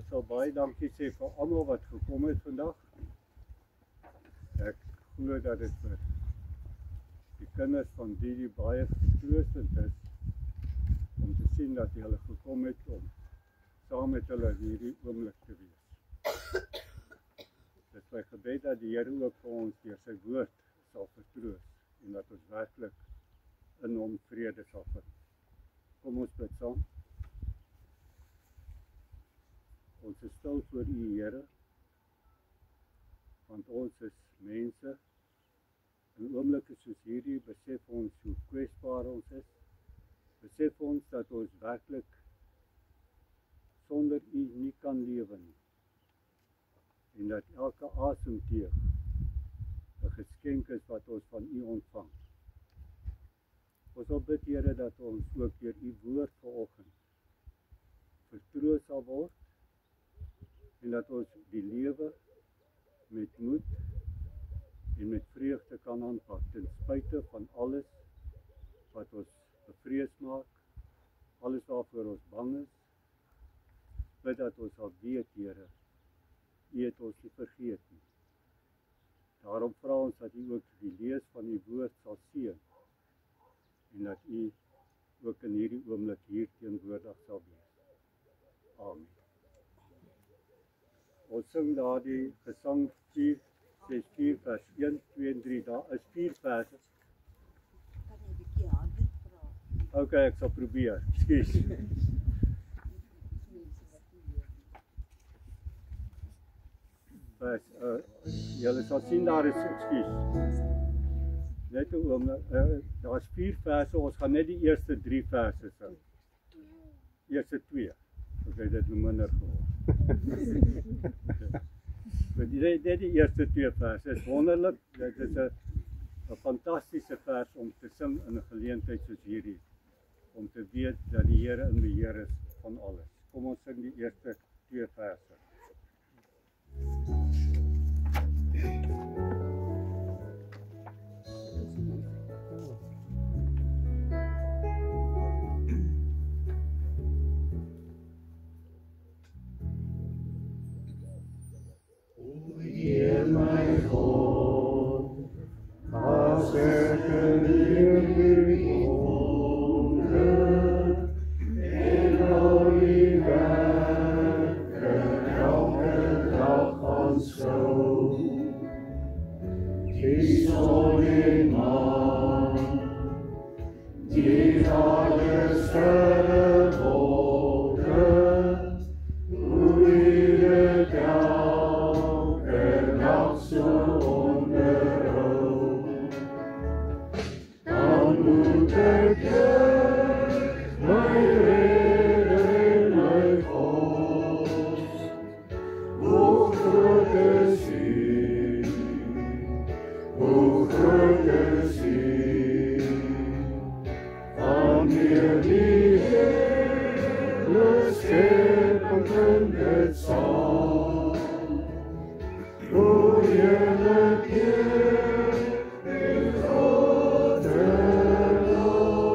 sal baie dankie sê vir almal wat gekom het vandag. Ek glo dat dit vir die kinders van Didi baie vertroostend is om te sien dat hulle gekom het om saam met hulle hierdie oomblik te wees. Dit is my gebed dat die Here ook vir ons deur sy woord sal vertroos en dat ons werklik in hom vrede sal vind. Kom ons bid saam. Ons is stil voor U, Here, want ons is mense. In oomblikke soos hierdie besef ons hoe kwesbaar ons is. Besef ons dat ons werklik sonder U nie kan lewe nie. En dat elke asemteug 'n geskenk is wat ons van U ontvang. Ons wil bid, Here, dat ons ook deur U woord vanoggend vertroos sal word en dat ons die lewe met moed en met vreugde kan aanpak, ten spyte van alles wat ons bevrees maak, alles waarvoor ons bang is. Bid dat ons sal weet, Here, U het ons nie vergeet nie. Daarom vra ons dat U ook die lees van U woord sal seën en dat U ook in hierdie oomblik hier teenwoordig sal wees. Amen. Ons sing daardie gesang 464 vers 1, 2 en 3. Daar is 4 verse. Kan jy 'n bietjie harder praat? OK, ek sal probeer. Ekskuus. Julle sal sien daar is ekskuus. Net 'n oomblik. Daar's 4 verse. Ons gaan net die eerste 3 verse sing. Eerste 2. OK, dit het minder geword. Dit die eerste 2 verse is wonderlik. Dit is 'n fantastiese vers om te sing in 'n geleentheid soos hierdie. Om te weet dat die Here in beheer is van alles. Kom ons sing die eerste 2 verse. My God, as ek hierdie wonder en al die werke elke dag aanskou, die son en maan, die allersterre wolke, hoe dit so onderhou, dan moet ek my Redder en my God, hoe groot is U, hoe groot is U, wanneer die hele skepping in dit saam. O heerlijk Heer, die grote God.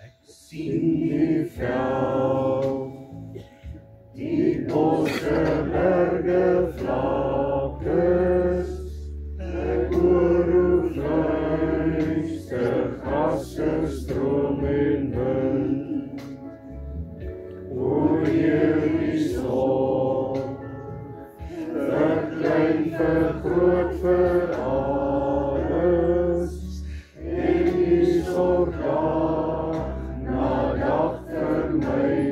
Ek sien die veld, die bosse, berge, vlaktes, ek hoor hoe fluister gasse, stroom en wind. O Heer, die son, verklein, vergroot vir alles, en die sorg dag na dag vir my.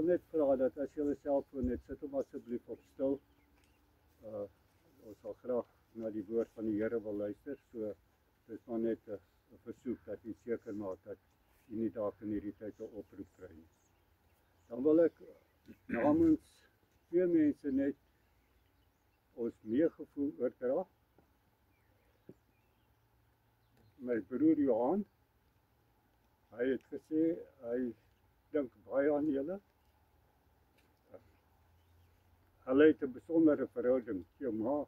wil net vra dat as julle selfoon het, sit hom asseblief op stil. Ons sal graag na die woord van die Here wil luister, so dit is maar net 'n versoek dat u seker maak dat u nie dalk in hierdie tyd 'n oproep kry nie. Dan wil ek namens twee mense net ons meegevoel oordra. My broer Johan, hy het gesê hy dink baie aan julle. Hulle het 'n besondere verhouding, jou ma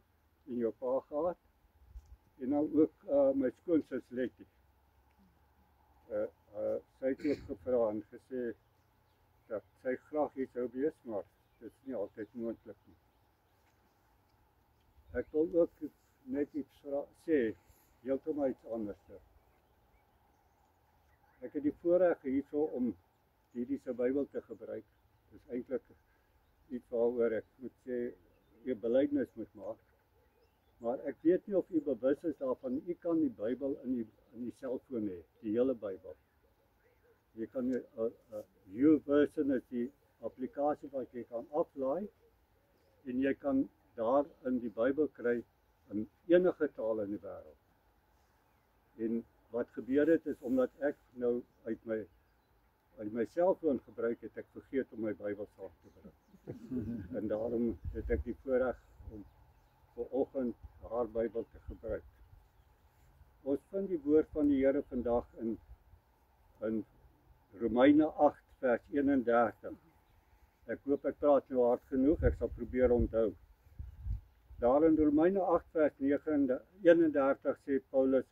en jou pa gehad. En nou ook my skoonsis Letty. Sy het ook gevra en gesê dat sy graag hier sou wees, maar dit is nie altyd moontlik nie. Ek wil ook net iets sê, heeltemal iets anders. Ek het die voorreg hierso om hierdie se Bybel te gebruik. Dit is eintlik iets waaroor ek moet sê, 'n belydenis moet maak. Maar ek weet nie of u bewus is daarvan, u kan die Bybel in die selfoon hê, die hele Bybel. Jy kan 'n YouVersion is die applikasie wat jy kan aflaai en jy kan daar in die Bybel kry in enige taal in die wêreld. En wat gebeur het is omdat ek nou uit my selfoon gebruik het, ek vergeet om my Bybel saam te bring. En daarom het ek die voorreg om vanoggend haar Bybel te gebruik. Ons vind die woord van die Here vandag in Romeine 8 vers 31. Ek hoop ek praat nou hard genoeg, ek sal probeer onthou. Daar in Romeine 8 vers 31 sê Paulus,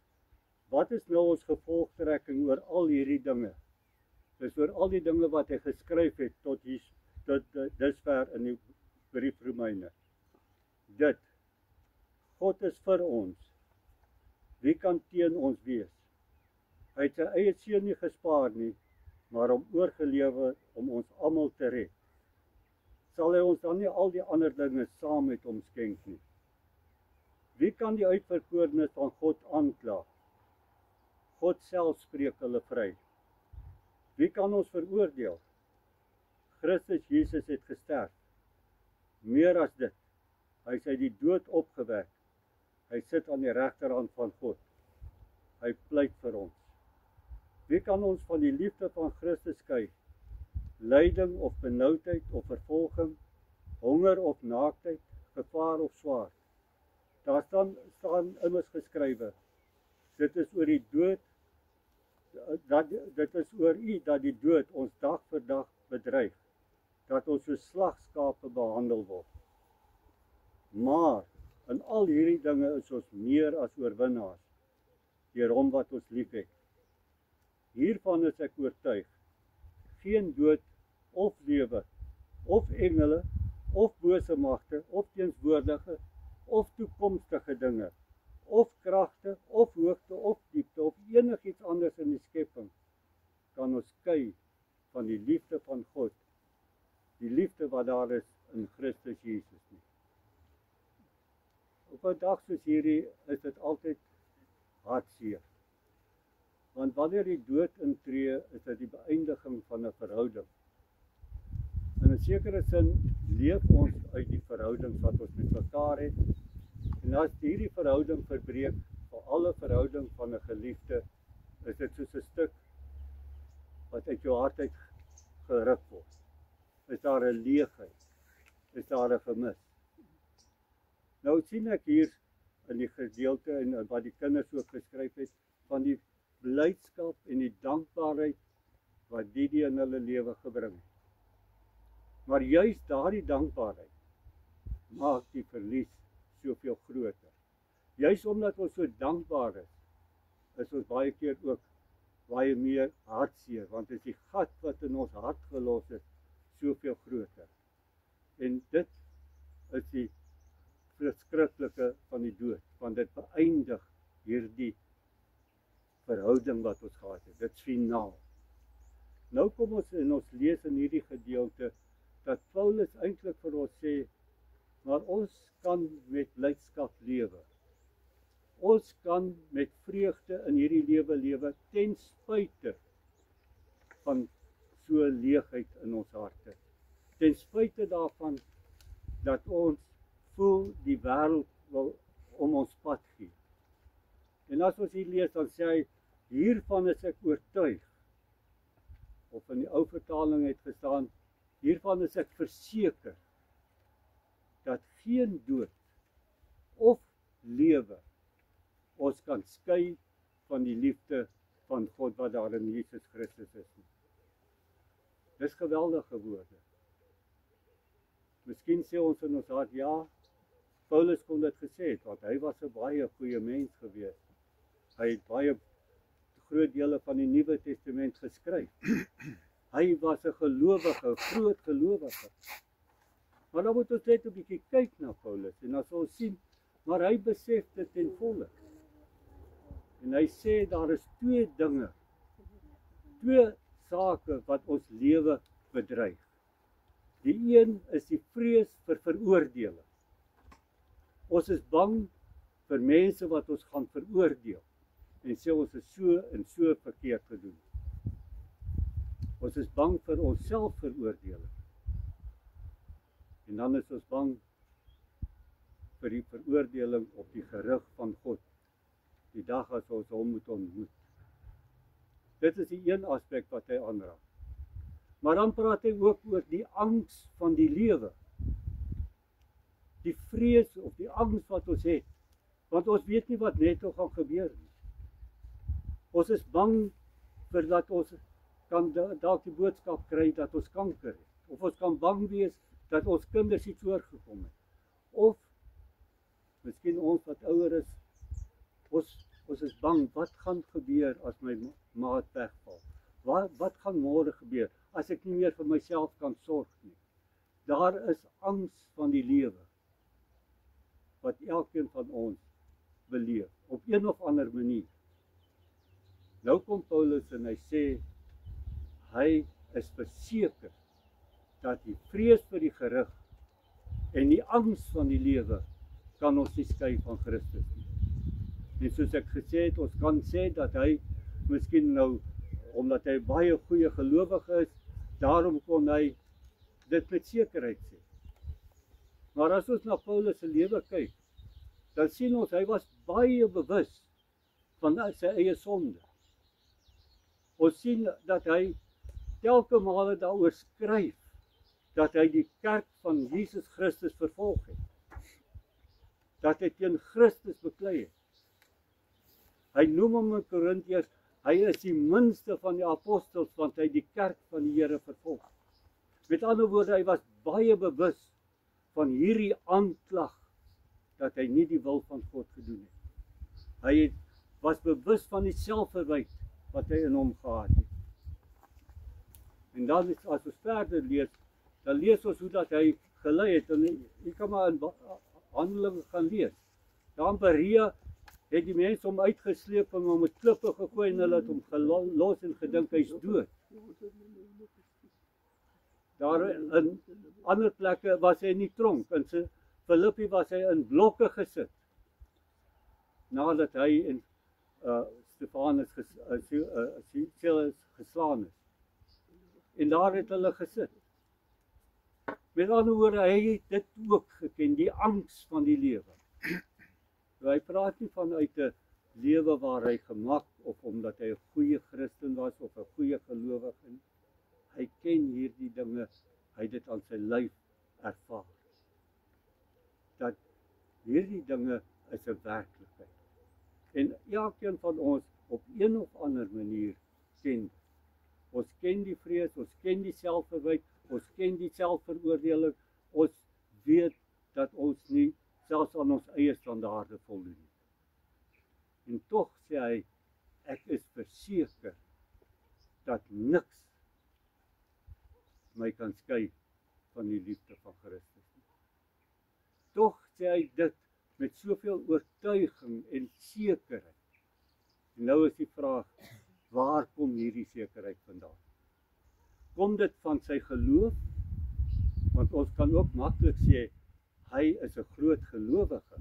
wat is nou ons gevolgtrekking oor al hierdie dinge? Dis oor al die dinge wat hy geskryf het tot dusver in die brief Romeine. Dit, God is vir ons. Wie kan teen ons wees? Hy het sy eie seun nie gespaar nie, maar hom oorgelewer om ons almal te red. Sal hy ons dan nie al die ander dinge saam met hom skenk nie? Wie kan die uitverkorenes van God aankla? God self spreek hulle vry. Wie kan ons veroordeel? Christus Jesus het gesterf. Meer as dit, hy is uit die dood opgewek. Hy sit aan die regterhand van God. Hy pleit vir ons. Wie kan ons van die liefde van Christus skei? Lyding of benoudheid of vervolging, honger of naaktheid, gevaar of swaard. Daar staan immers geskrywe, dit is oor die dood, dit is oor u dat die dood ons dag vir dag bedreig, dat ons so slagskape behandel word. Maar in al hierdie dinge is ons meer as oorwinnaars, deur hom wat ons liefhet. Hiervan is ek oortuig, geen dood of lewe, of engele, of bose magte, of teenswoordige, of toekomstige dinge, of kragte, of hoogte, of diepte, of enigiets anders in die skepping, kan ons skei van die liefde van God, die liefde wat daar is in Christus Jesus nie. Op 'n dag soos hierdie is dit altyd hartseer. Want wanneer die dood intree, is dit die beëindiging van 'n verhouding. In 'n sekere sin leef ons uit die verhoudings wat ons met mekaar het. En as hierdie verhouding verbreek, vir alle verhouding van 'n geliefde, is dit soos 'n stuk wat uit jou hart uit geruk word. Is daar 'n leegheid? Is daar 'n gemis? Nou sien ek hier in die gedeelte en wat die kinders ook geskryf het, van die blydskap en die dankbaarheid wat die in hulle lewe gebring het. Maar juis daardie dankbaarheid maak die verlies soveel groter. Juis omdat ons so dankbaar is ons baie keer ook baie meer hartseer, want dit is die gat wat in ons hart gelos is, soveel groter. En dit is die verskriklike van die dood, want dit beëindig hierdie verhouding wat ons gehad het. Dit is finaal. Nou kom ons en ons lees in hierdie gedeelte dat Paulus eintlik vir ons sê, maar ons kan met blydskap lewe. Ons kan met vreugde in hierdie lewe ten spyte van so leegheid in ons harte. ten spyte daarvan dat ons voel die wêreld wil om ons pad gee. En as ons hier lees, dan sê hy, hiervan is ek oortuig, of in die ou vertaling het gestaan, hiervan is ek verseker, dat geen dood of lewe ons kan skei van die liefde van God wat daar in Jesus Christus is. Dis geweldige woorde. Miskien sê ons in ons hart, ja, Paulus kon dit gesê het, want hy was 'n baie goeie mens gewees. Hy het baie groot dele van die Nuwe Testament geskryf. Hy was 'n gelowige, groot gelowige. Maar dan moet ons net 'n bietjie kyk na Paulus, en dan sal ons sien, maar hy besef dit ten volle. En hy sê, daar is twee dinge, twee sake wat ons lewe bedreig. Die een is die vrees vir veroordeling. Ons is bang vir mense wat ons gaan veroordeel, en sê ons is so en so verkeerd gedoen. Ons is bang vir ons selfveroordeling. En dan is ons bang vir die veroordeling op die gerig van God, die dag as ons hom moet ontmoet. Dit is die een aspek wat hy aanraak. Maar dan praat hy ook oor die angs van die lewe. Die vrees of die angs wat ons het, want ons weet nie wat net nog gaan gebeur nie. Ons is bang vir dat ons kan dalk die boodskap kry dat ons kanker het, of ons kan bang wees dat ons kinders iets oorgekom het, of miskien ons wat ouer is, ons is bang, wat gaan gebeur as my maat wegval? Wat gaan môre gebeur as ek nie meer vir myself kan sorg nie? Daar is angs van die lewe wat elkeen van ons beleef op een of ander manier. Nou kom Paulus en hy sê, hy is verseker dat die vrees vir die gerig en die angs van die lewe kan ons nie skei van Christus nie. En soos ek gesê het, ons kan sê dat hy miskien nou, omdat hy baie goeie gelowige is, daarom kon hy dit met sekerheid sê. Maar as ons na Paulus se lewe kyk, dan sien ons, hy was baie bewus van sy eie sonde. Ons sien dat hy telke male daaroor skryf, dat hy die kerk van Jesus Christus vervolg het. Dat hy teen Christus beklei het. Hy noem hom in Korintiërs, hy is die minste van die apostels, want hy die kerk van die Here vervolg. Met ander woorde, hy was baie bewus van hierdie aanklag, dat hy nie die wil van God gedoen het. Hy was bewus van die selfverwyte wat hy in hom gehad het. En dan as ons verder lees, dan lees ons hoe dat hy gelei het, en jy kan maar in Handelinge gaan lees. Daar in Berea het die mense hom uitgesleep en hom met klippe gegooi en hulle het hom gelos en gedink hy's dood. Daar in ander plekke was hy in die tronk, in Filippi was hy in blokke gesit, nadat hy en Stefanus geslaan is. En daar het hulle gesit. Met ander woorde, hy het dit ook geken, die angs van die lewe. Hy praat nie vanuit 'n lewe waar hy gemak, of omdat hy 'n goeie Christen was, of 'n goeie gelowige nie. Hy ken hierdie dinge, hy het dit aan sy lyf ervaar. Dat hierdie dinge is 'n werklikheid. En elkeen van ons op een of ander manier ken. Ons ken die vrees, ons ken die selfverwyte, ons ken die selfveroordeling, ons weet dat ons nie selfs aan ons eie standaarde voldoen nie. En tog sê hy, ek is verseker dat niks my kan skei van die liefde van Christus nie. Tog sê hy dit met soveel oortuiging en sekerheid. En nou is die vraag, waar kom hierdie sekerheid vandaan? Kom dit van sy geloof? Want ons kan ook maklik sê, hy is 'n groot gelowige.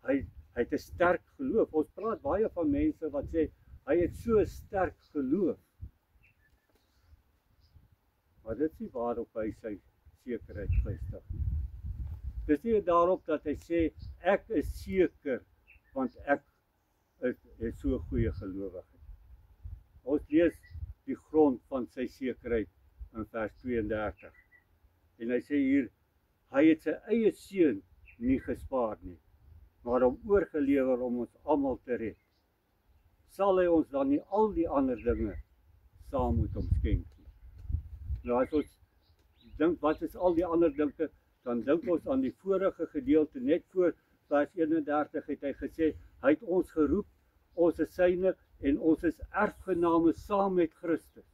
Hy het 'n sterk geloof. Ons praat baie van mense wat sê, hy het so 'n sterk geloof. Maar dit is nie waarop hy sy sekerheid vestig nie. Dis nie daarop dat hy sê, ek is seker, want ek is so 'n goeie gelowige. Ons lees die grond van sy sekerheid in vers 32. En hy sê hier, hy het sy eie seun nie gespaar nie, maar hom oorgelewer om ons almal te red. Sal hy ons dan nie al die ander dinge saam met hom skenk nie? Nou as ons dink, wat is al die ander dinge, dan dink ons aan die vorige gedeelte, net voor vers 31 het hy gesê, hy het ons geroep, ons is syne, en ons is erfgename saam met Christus.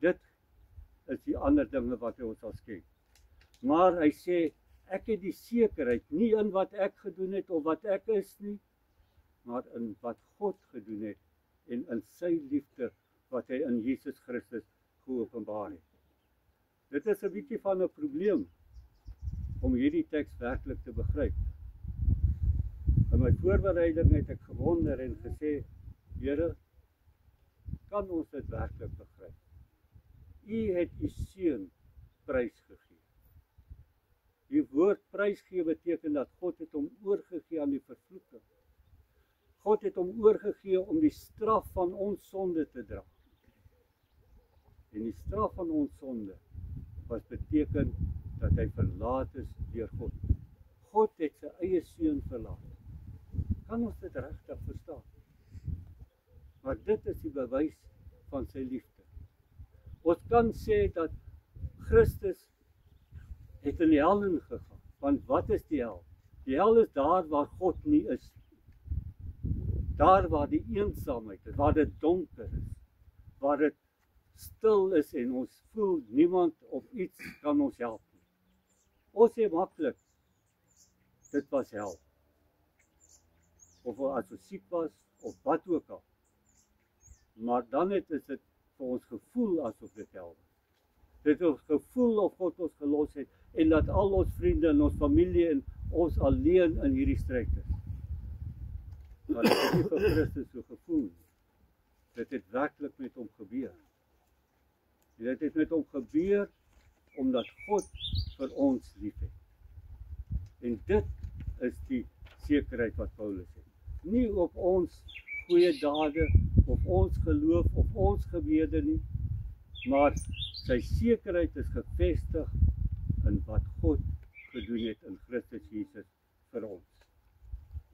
Dit is die ander dinge wat hy ons sal skenk. Maar hy sê, ek het die sekerheid, nie in wat ek gedoen het, of wat ek is nie, maar in wat God gedoen het, en in sy liefde, wat hy in Jesus Christus geopenbaar het. Dit is 'n bietjie van 'n probleem, om hierdie teks werklik te begryp. In my voorbereiding het ek gewonder en gesê, Here, kan ons dit werklik begryp? U het u seun prysgegee. Die woord prysgee beteken dat God het hom oorgegee aan die vervloeking. God het hom oorgegee om die straf van ons sonde te dra. En die straf van ons sonde was beteken dat hy verlaat is deur God. God het sy eie seun verlaat. Kan ons dit regtig verstaan? Maar dit is die bewys van sy liefde. Ons kan sê dat Christus het in die hel ingegaan. Want wat is die hel? Die hel is daar waar God nie is. Daar waar die eensaamheid is, waar dit donker is, waar dit stil is en ons voel niemand of iets kan ons help nie. Ons sê maklik, dit was hel. Of as ons siek was, of wat ook al. Maar dan is dit vir ons gevoel asof dit hel was. Dit het ons gevoel of God ons gelos het, en dat al ons vriende en ons familie en ons alleen in hierdie stryd is. Maar dit het nie vir Christus so gevoel nie. Dit het werklik met hom gebeur. En dit het met hom gebeur, omdat God vir ons lief het. En dit is die sekerheid wat Paulus het. Nie op ons goeie dade, of ons geloof, of ons gebede nie, maar sy sekerheid is gevestig in wat God gedoen het in Christus Jesus vir ons.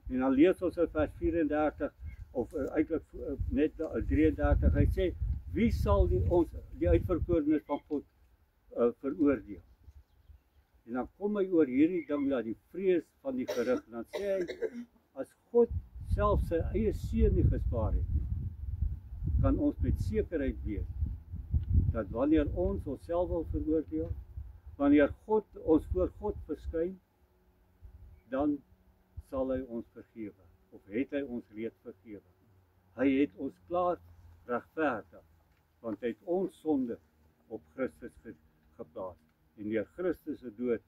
En dan lees ons in vers 34, of eintlik net 33, hy sê, wie sal die uitverkorenes van God veroordeel? En dan kom hy oor hierdie ding, dat die vrees van die gerig, en dan sê hy, as God self sy eie seun nie gespaar het, kan ons met sekerheid weet, dat wanneer ons onsself wil veroordeel, wanneer ons voor God verskyn, dan sal hy ons vergewe, of het hy ons reeds vergewe. Hy het ons klaar regverdig, want hy het ons sonde op Christus geplaas. En deur Christus se dood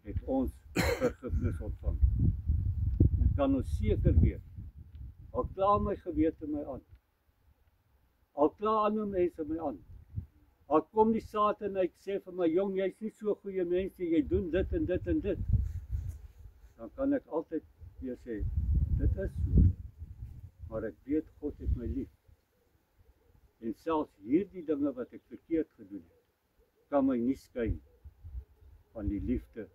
het ons vergifnis ontvang. Dit kan ons seker weet. Al kla my gewete my aan. Al kla ander mense my aan. Al kom die Satan en hy sê vir my, jong, jy's nie so 'n goeie mens nie, jy doen dit en dit en dit. Dan kan ek altyd weer sê, dit is so. Maar ek weet God het my lief. En selfs hierdie dinge wat ek verkeerd gedoen het, kan my nie skei van die liefde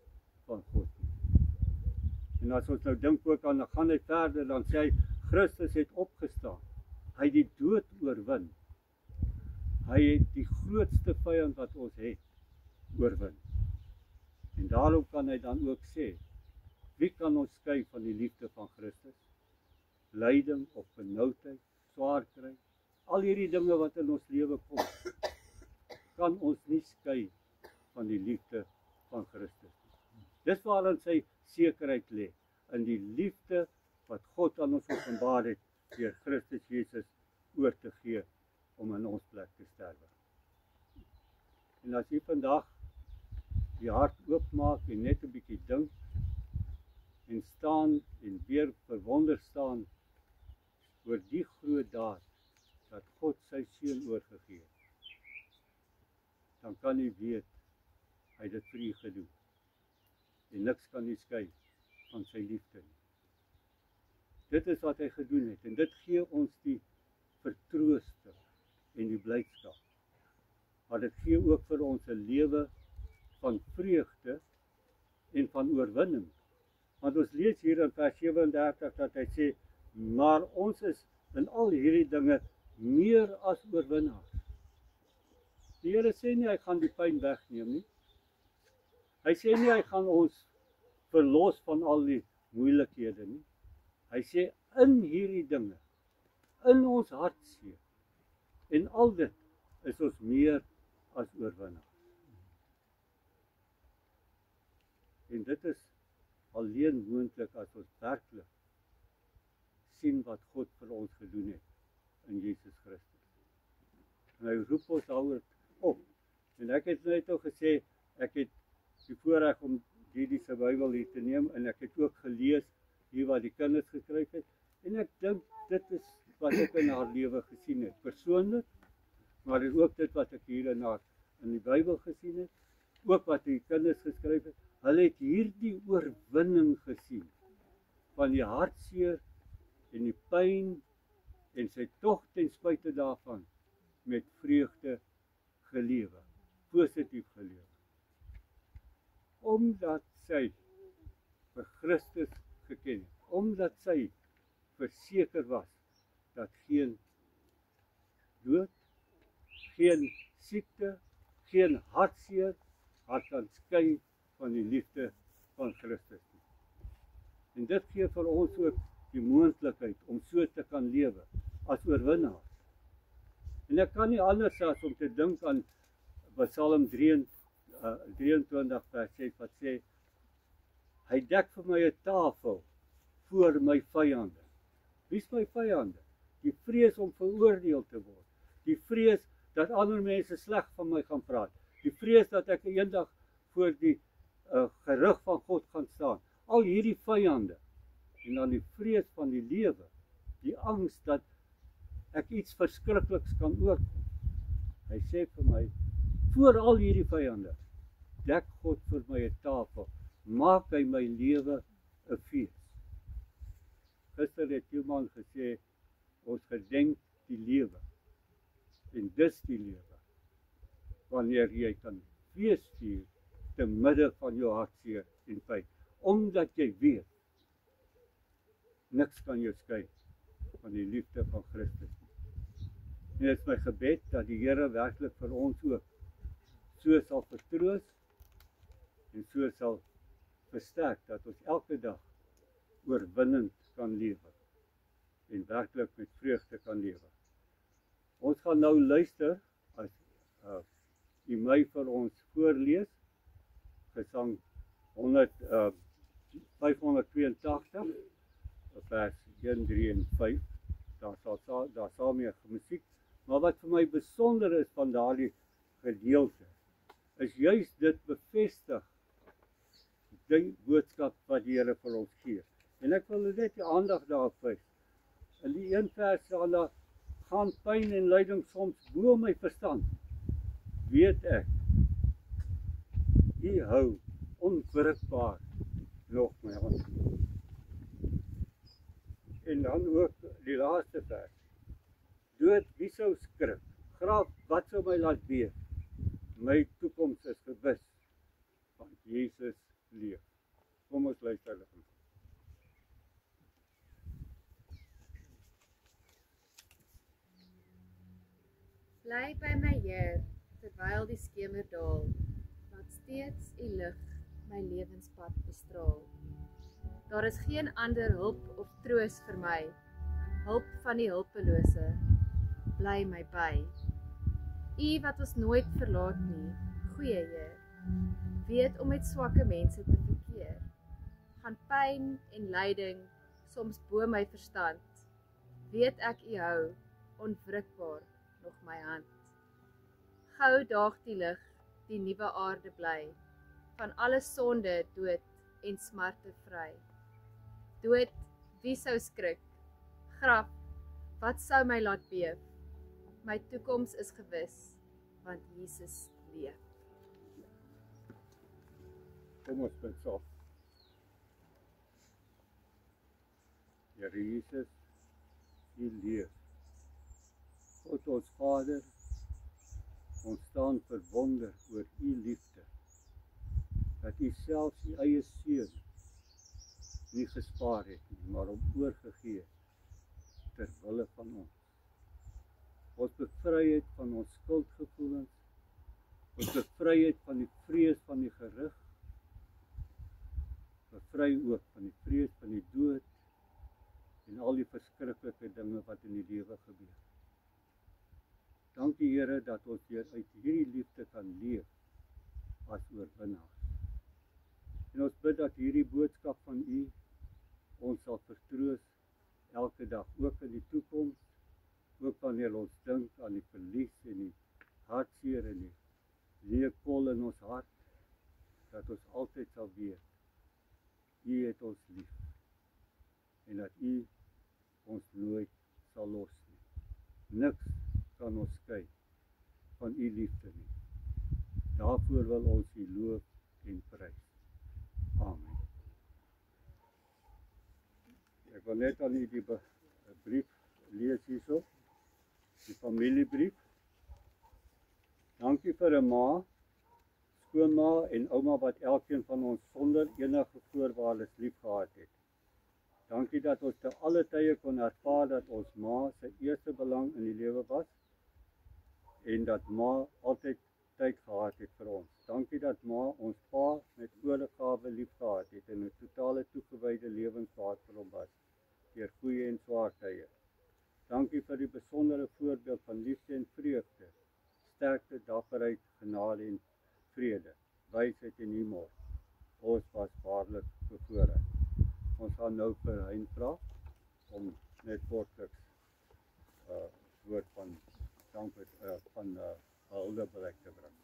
van God nie. En as ons nou dink ook aan, dan gaan hy verder, dan sê hy, Christus het opgestaan. Hy het die dood oorwin. Hy het die grootste vyand wat ons het, oorwin. En daarom kan hy dan ook sê, wie kan ons skei van die liefde van Christus? Lyding of benoudheid, swaar kry, al hierdie dinge wat in ons lewe kom, kan ons nie skei van die liefde van Christus. Dis waarin sy sekerheid lê, in die liefde wat God aan ons openbaar het, deur Christus Jesus oor te gee, om in ons plek te sterwe. En as jy vandag die hart oopmaak en net 'n bietjie dink, en staan en weer verwonder staan oor die groot daad, dat God sy seun oorgegee het, dan kan jy weet, Hy het dit vir u gedoen. En niks kan u skei van sy liefde nie. Dit is wat hy gedoen het en dit gee ons die vertroosting en die blydskap. Maar dit gee ook vir ons 'n lewe van vreugde en van oorwinning. Want ons lees hier in vers 37 dat hy sê, maar ons is in al hierdie dinge meer as oorwinnaars. Die Here sê nie hy gaan die pyn wegneem nie. Hy sê nie hy gaan ons verlos van al die moeilikhede nie. Hy sê in hierdie dinge, in ons hartseer en al dit is ons meer as oorwinnaars. En dit is alleen moontlik as ons werklik sien wat God vir ons gedoen het in Jesus Christus. En hy roep ons daaroor op. En ek het net al gesê, ek het die voorreg om die se Bybel hier te neem en ek het ook gelees hier wat die kinders geskryf het. En ek dink dit is wat ek in haar lewe gesien het, persoonlik, maar dit is ook dit wat ek hier in die Bybel gesien het, ook wat die kinders geskryf het. Hulle het hierdie oorwinning gesien van die hartseer en die pyn en sy tog ten spyte daarvan met vreugde gelewe, positief gelewe. Omdat sy vir Christus geken het, omdat sy verseker was dat geen dood, geen siekte, geen hartseer haar kan skei van die liefde van Christus. En dit gee vir ons ook die moontlikheid om so te kan lewe as oorwinnaars. En ek kan nie anders as om te dink aan Psalm 23 vers 6 wat sê, hy dek vir my 'n tafel voor my vyande. Wie is my vyande? Die vrees om veroordeel te word. Die vrees dat ander mense sleg van my gaan praat. Die vrees dat ek eendag voor die gerig van God gaan staan. Al hierdie vyande. En dan die vrees van die lewe. Die angs dat ek iets verskrikliks kan oorkom. Hy sê vir my, voor al hierdie vyande, dek God vir my 'n tafel. Maak hy my lewe 'n fees. Gister het Johan gesê, ons gedenk die lewe. En dis die lewe. Wanneer jy kan fees vier te midde van jou hartseer en pyn. Omdat jy weet, niks kan jou skei van die liefde van Christus. En dit is my gebed dat die Here werklik vir ons ook so sal vertroos en so sal versterk dat ons elke dag oorwinnend kan lewe en werklik met vreugde kan lewe. Ons gaan nou luister as u my vir ons voorlees Gesang 582 vers 1, 3 en 5. Daar sal meer musiek, maar wat vir my besonder is van daardie gedeelte is juist dit bevestig die boodskap wat die Here vir ons gee. En ek wil net die aandag daarop wys. In die een vers staan daar, gaan pyn en lyding soms bo my verstand. Weet ek, U hou onwrikbaar nog my hand. En dan ook die laaste vers. Dood, wie sou skrik? Graf, wat sou my laat weet? My toekoms is gewis, want Jesus leef. Kom ons luister dan. Bly by my Heer, terwyl die skemer daal, laat steeds U lig my lewenspad bestraal. Daar is geen ander hulp of troos vir my, hulp van die hulpelose, bly my by. U wat ons nooit verlaat nie, goeie Heer, weet om met swakke mense te verkeer. Gaan pyn en lyding soms bo my verstand, weet ek U hou onwrikbaar nog my hand. Gou daag die lig, die nuwe aarde bly, van alle sonde, dood en smarte vry. Dood, wie sou skrik? Graf, wat sou my laat beef? My toekoms is gewis, want Jesus leef. Kom ons bid saam. Here Jesus, U leef. God ons Vader, ons staan verwonder oor U liefde. Dat U selfs U eie seun nie gespaar het nie, maar hom oorgegee ter wille van ons. Ons bevryheid van ons skuldgevoelens, ons bevryheid van die vrees van die gerig, bevry ook van die vrees van die dood en al die verskriklike dinge wat in die lewe gebeur. Dankie Here dat ons weer uit hierdie liefde kan leef as oorwinnaars. En ons bid dat hierdie boodskap van U ons sal vertroos elke dag, ook in die toekoms, ook wanneer ons dink aan die verlies en die hartseer en die leekol in ons hart, dat ons altyd sal weet, U het ons lief en dat U ons nooit sal los nie. Niks kan ons skei van U liefde nie. Daarvoor wil ons U loof en prys. Amen. Ek wil net aan U die brief lees hierso, die familiebrief. Dankie vir 'n ma, skoonma en ouma wat elkeen van ons sonder enige voorwaardes lief gehad het. Dankie dat ons te alle tye kon ervaar dat ons ma se eerste belang in die lewe was en dat ma altyd tyd gehad het vir ons. Dankie dat ma ons pa met oorgawe lief gehad het en 'n totale toegewyde lewensvaart vir hom was, deur goeie en swaar tye. Dankie vir die besondere voorbeeld van liefde en vreugde, sterkte, dapperheid, genade en vrede, wysheid en humor. Ons was waarlik bevoorreg. Ons gaan nou vir Hein vra om net kortliks woord van dank van huldebereik te bring.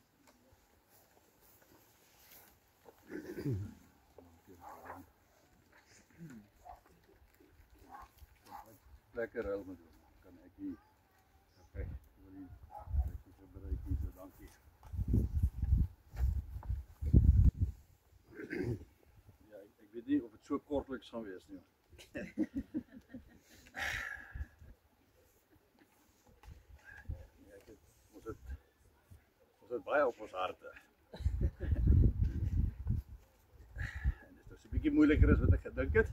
Lekker huil met hom, kan ek hier. Okay, wil jy bereik hier, so dankie. Ja, ek weet nie of het so kortliks gaan wees nie. Ons het baie op ons harte. En dit is 'n bietjie moeiliker as wat ek gedink het.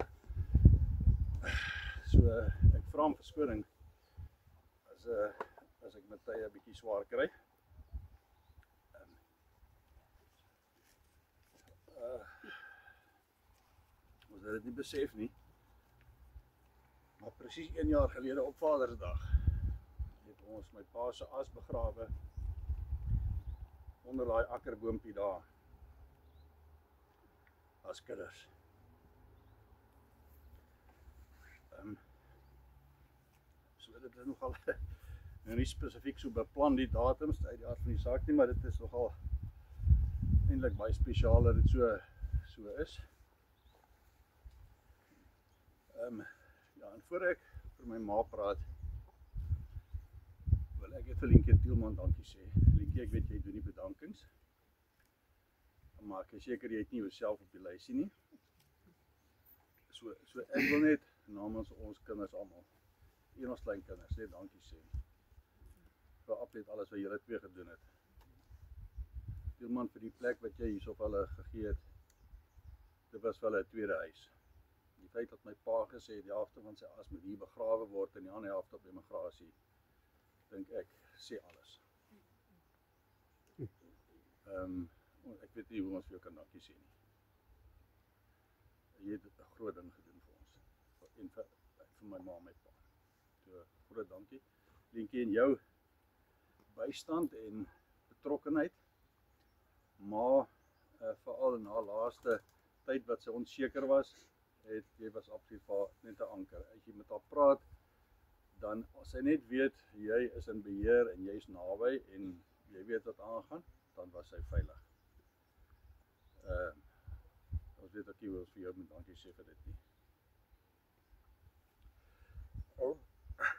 So ek vra om verskoning as ek met tye 'n bietjie swaar kry. Ons het dit nie besef nie. Maar presies 1 jaar gelede op Vadersdag het ons my pa se as begrawe onder daai akkerboompie daar as kinders. So dit is nogal nie spesifiek so beplan die datums uit die aard van die saak nie, maar dit is nogal eintlik baie spesiaal dat dit so is. Ja, en voor ek vir my ma praat, wil ek vir Lientjie Tielman dankie sê. Lientjie, ek weet jy doen die bedankings, maar ek is seker jy het nie jouself op die lysie nie. So ek wil net namens ons kinders almal, en ons kleinkinders, net dankie sê. Vir absoluut alles wat julle twee gedoen het. Tielman, vir die plek wat jy hierso vir hulle gegee het, dit was vir hulle 'n tweede huis. Die feit dat my pa gesê het, die helfte van sy as moet hier begrawe word en die ander helfte op emigrasie, dink ek, sê alles. Ek weet nie hoe ons vir jou kan dankie sê nie. Jy het 'n groot ding gedoen vir ons, en vir my ma en my pa. So, groot dankie. Lientjie, en jou bystand en betrokkenheid, maar veral in haar laaste tyd wat sy onseker was, jy was absoluut net 'n anker. As jy met haar praat, dan as sy net weet, jy is in beheer en jy is naby en jy weet wat aangaan, dan was sy veilig. Ons weet ook nie hoe ons vir jou moet dankie sê vir dit nie.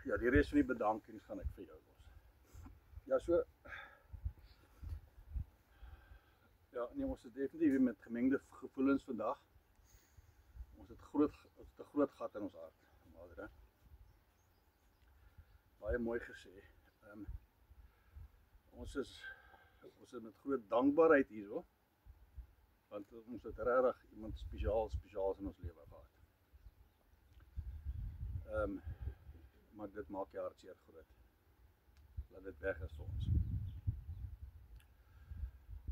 Ja, die res van die bedankings gaan ek vir jou los. Ja, so, ja, nee, ons is definitief weer met gemengde gevoelens vandag. Ons het 'n groot gat in ons hart. Baie mooi gesê. Ons is met groot dankbaarheid hierso, want ons het regtig iemand spesiaals in ons lewe gehad. Maar dit maak die hartseer groot. Laat dit weg is vir ons.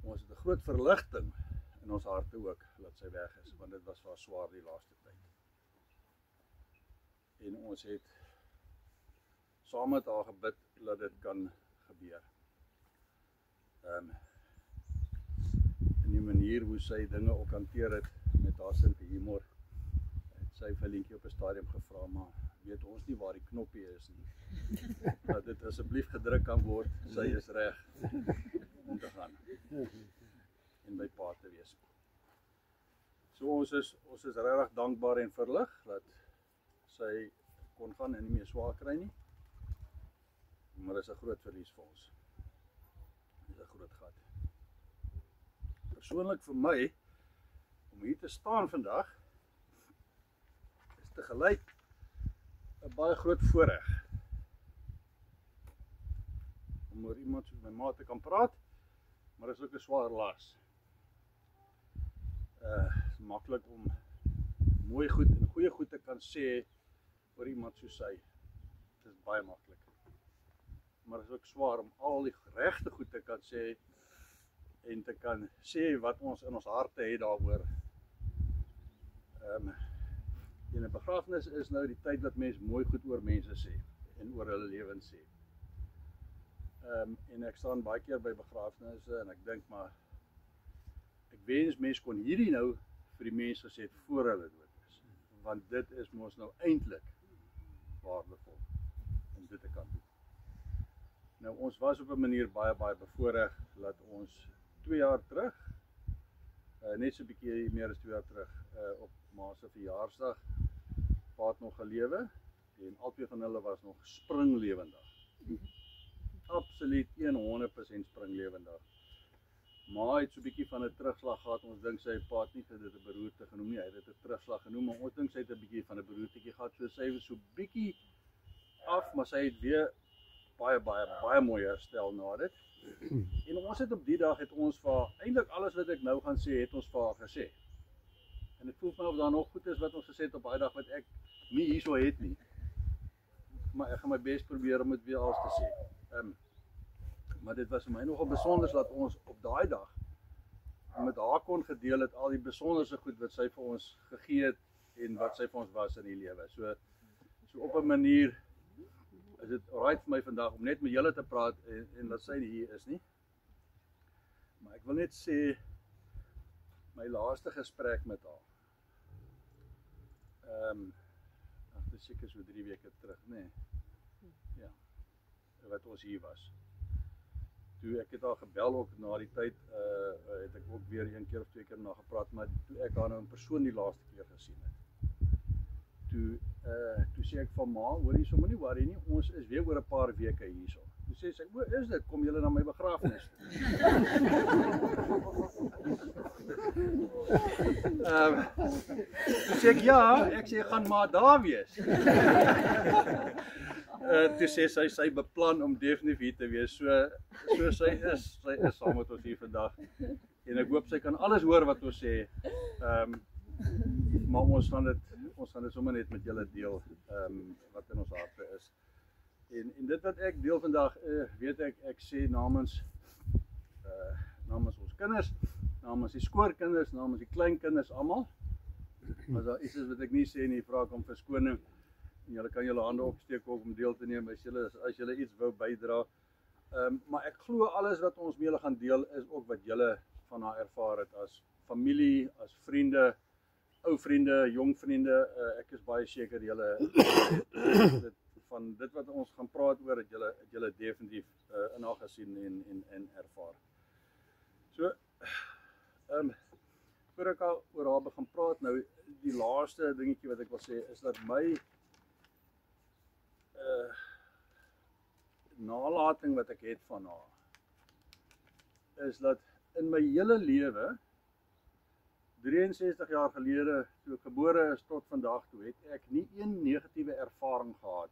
Ons het 'n groot verligting in ons harte ook, dat sy weg is, want dit was vir haar swaar die laaste tyd. En ons het saam met haar gebid, dat dit kan gebeur. In die manier hoe sy dinge ook hanteer het, met haar sin vir humor, het sy vir Lientjie op 'n stadium gevra, maar weet ons nie waar die knoppie is nie. Dat dit asseblief gedruk kan word, sy is reg om te gaan en by pa te wees. So ons is regtig dankbaar en verlig dat sy kon gaan en nie meer swaar kry nie. Maar dit is 'n groot verlies vir ons. Dit is 'n groot gat. Persoonlik vir my, om hier te staan vandag, is tegelyk 'n baie groot voorreg. Om oor iemand soos my ma te kan praat, maar dit is ook 'n swaar las. Is maklik om mooi goed en goeie goed te kan sê oor iemand soos sy. Dit is baie maklik. Maar dit is ook swaar om al die regte goed te kan sê en te kan sê wat ons in ons harte het daaroor. En 'n begrafnis is nou die tyd dat mense mooi goed oor mense sê en oor hulle lewens sê. En ek staan baie keer by begrafnisse en ek dink maar ek wens mense kon hierdie nou vir die mense gesê voor hulle dood is, want dit is mos nou eintlik waardevol om dit te kan doen. Nou ons was op 'n manier baie bevoorreg dat ons 2 jaar terug, net so 'n bietjie meer as 2 jaar terug, op ma se verjaarsdag, pa het nog gelewe en albei van hulle was nog springlewendig. Absoluut 100% springlewendig. Ma het so 'n bietjie van 'n terugslag gehad. Ons dink sy pa het nie dit 'n beroerte genoem nie. Hy het dit 'n terugslag genoem, maar ons dink sy het 'n bietjie van 'n beroertetjie gehad. So sy was so bietjie af, maar sy het weer baie mooi herstel na dit. En ons het op die dag het ons vir haar, eintlik alles wat ek nou gaan sê, het ons vir haar gesê. En dit voel vir my of daar nog goed is wat ons gesê het op daai dag wat ek nie hierso het nie. Maar ek gaan my bes probeer om dit weer alles te sê. Maar dit was vir my nogal besonder dat ons op daai dag met haar kon gedeel het al die besonderse goed wat sy vir ons gegee het en wat sy vir ons was in die lewe. So op 'n manier is dit alright vir my vandag om net met julle te praat en dat sy nie hier is nie. Maar ek wil net sê my laaste gesprek met haar. Dit is seker so 3 weke terug, nee. Ja. Wat ons hier was. Toe ek het haar gebel ook na die tyd, het ek ook weer 1 keer of 2 keer na gepraat, maar toe ek haar nou in persoon die laaste keer gesien het. Toe sê ek van ma, hoor jy sommer nie worry nie, ons is weer oor 'n paar weke hierso. Toe sê sy, o, is dit, kom julle na my begrafnis toe? Toe sê ek, ja, ek sê, gaan maar daar wees. Toe sê sy beplan om definitief hier te wees, so sy is saam met ons hier vandag. En ek hoop sy kan alles hoor wat ons sê, maar ons gaan dit sommer net met julle deel, wat in ons harte is. En dit wat ek deel vandag, weet ek sê namens ons kinders, namens die skoonkinders, namens die kleinkinders almal. As daar iets is wat ek nie sê nie, vra ek om verskoning. En julle kan julle hande opsteek ook om deel te neem as julle iets wou bydra. Maar ek glo alles wat ons met julle gaan deel is ook wat julle van haar ervaar het as familie, as vriende, ou vriende, jong vriende. Ek is baie seker julle van dit wat ons gaan praat oor het julle definitief in haar gesien en ervaar. So voor ek al oor haar begin praat nou, die laaste dingetjie wat ek wil sê is dat my nalating wat ek het van haar is dat in my hele lewe 63 jaar gelede toe ek gebore is tot vandag toe het ek nie een negatiewe ervaring gehad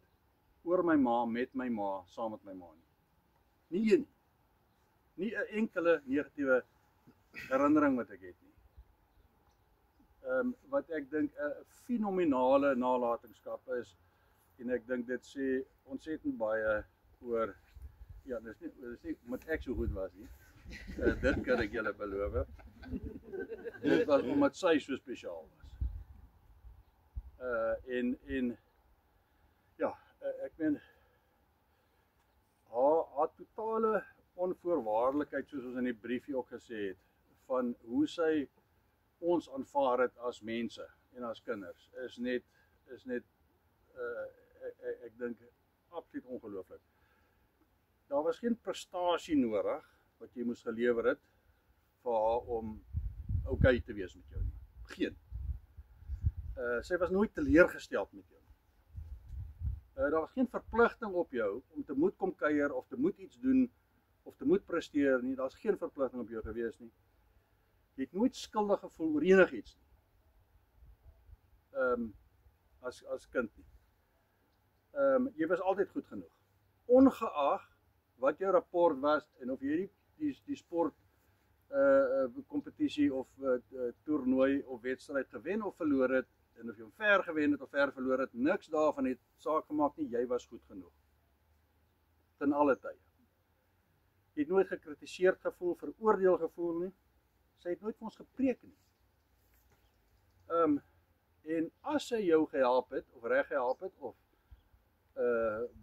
oor my ma, met my ma, saam met my ma nie. Nie een. Nie 'n enkele negatiewe herinnering wat ek het nie. Wat ek dink 'n fenominale nalatenskap is en ek dink dit sê ontsettend baie oor ja, dis nie omdat ek so goed was nie. Dit kan ek julle beloof. Dit was omdat sy so spesiaal was. En ja, ek meen haar totale onvoorwaardelikheid soos ons in die briefie ook gesê het van hoe sy ons aanvaar het as mense en as kinders is net ek dink absoluut ongelooflik. Daar was geen prestasie nodig wat jy moes gelewer het vir haar om okay te wees met jou nie. Geen. Sy was nooit teleurgesteld met jou. Daar was geen verpligting op jou om te moet kom kuier of te moet iets doen of te moet presteer nie. Daar's geen verpligting op jou gewees nie. Jy het nooit skuldig gevoel oor enigiets nie. As kind nie. Jy was altyd goed genoeg. Ongeag wat jou rapport was en of jy die sport kompetisie of toernooi of wedstryd gewen of verloor het en of jy hom ver gewen het of ver verloor het, niks daarvan het saak gemaak nie, jy was goed genoeg. Ten alle tye. Jy het nooit gekritiseerd gevoel, veroordeel gevoel nie. Sy het nooit vir ons gepreek nie. En as sy jou gehelp het of reg gehelp het of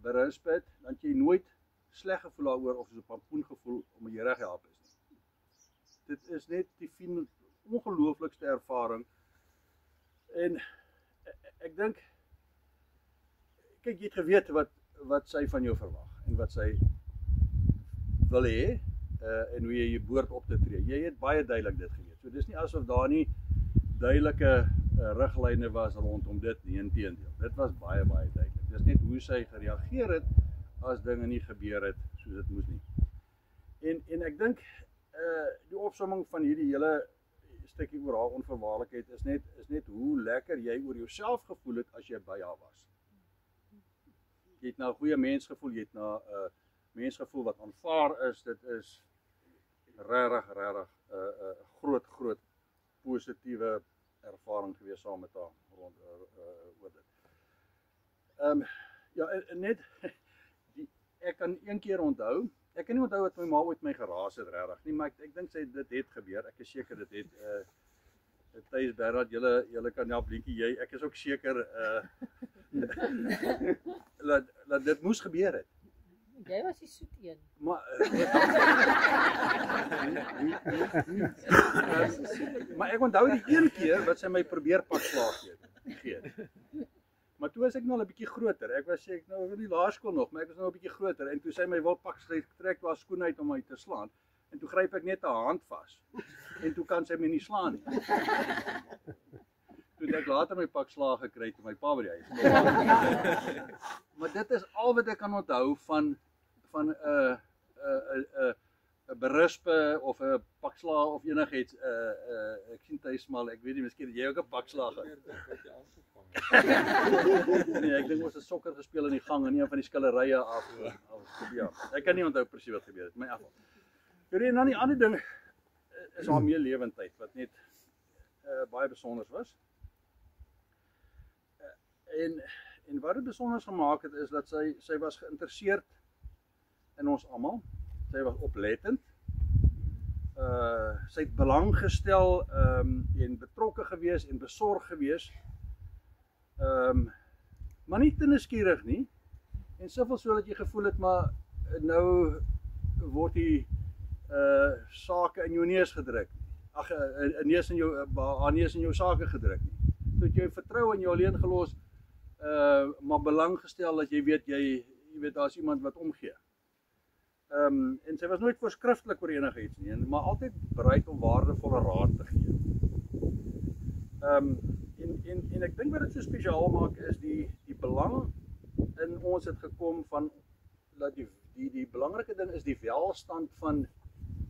berisp het, dan het jy nooit sleg gevoel daaroor of so pampoen gevoel omdat jy reg gehelp is nie. Dit is net die ongelooflikste ervaring. En ek dink kyk, jy het geweet wat sy van jou verwag en wat sy wil hê en hoe jy behoort op te tree. Jy het baie duidelik dit geweet. So dis nie asof daar nie duidelike riglyne was rondom dit nie, inteendeel. Dit was baie duidelik. Dis net hoe sy gereageer het as dinge nie gebeur het soos dit moes nie. En ek dink die opsomming van hierdie hele stukkie oor haar onvoorwaardelikheid is net hoe lekker jy oor jouself gevoel het as jy by haar was. Jy het na 'n goeie mens gevoel, jy het na 'n mens gevoel wat aanvaar is, dit is regtig groot positiewe ervaring gewees saam met haar oor dit. Ja, en net ek kan een keer onthou, ek kan nie onthou dat my ma ooit my geraas het regtig nie, maar ek dink dit het gebeur. Ek is seker dit het Thys Bernard, julle kan help Lientjie, ek is ook seker dat dit moes gebeur het. Jy was die soet een. Maar ek onthou die een keer wat sy my probeer pak slaag gee. Maar toe was ek nog 'n bietjie groter. Ek was seker nou in die laerskool nog, maar ek was nog 'n bietjie groter en toe sy my wil pak trek haar skoen uit om my te slaan. En toe gryp ek net haar hand vas. En toe kan sy my nie slaan nie. Toe ek later my pak slaag gekry toe my pa by die huis. Maar dit is al wat ek kan onthou van 'n berispe of 'n pak slaag of enigiets. Ek sien Thys smal, ek weet nie, miskien het jy ook 'n pak slaag gehad. Nee, ek dink ons het sokker gespeel in die gang en een van die skillerye af. Ja, ek kan nie onthou presies wat gebeur het, my afval. En dan die ander ding is haar meelewendheid wat net baie besonder was. En wat dit besonder gemaak het is dat sy was geïnteresseerd in ons almal. Sy was oplettend. Sy het belang gestel en betrokke gewees en besorg gewees. Maar nie te nuuskierig nie. En soveel so dat jy gevoel het maar nou word die sake in jou neus gedruk. Ag, 'n neus in jou haar neus in jou sake gedruk nie. Tot jy vertrou in jou alleen gelos, maar belang gestel dat jy weet daar's iemand wat omgee. En sy was nooit voorskriftelik oor enigiets nie, maar altyd bereid om waardevolle raad te gee. En ek dink wat dit so spesiaal maak is die belang in ons het gekom van dat die belangrike ding is die welstand van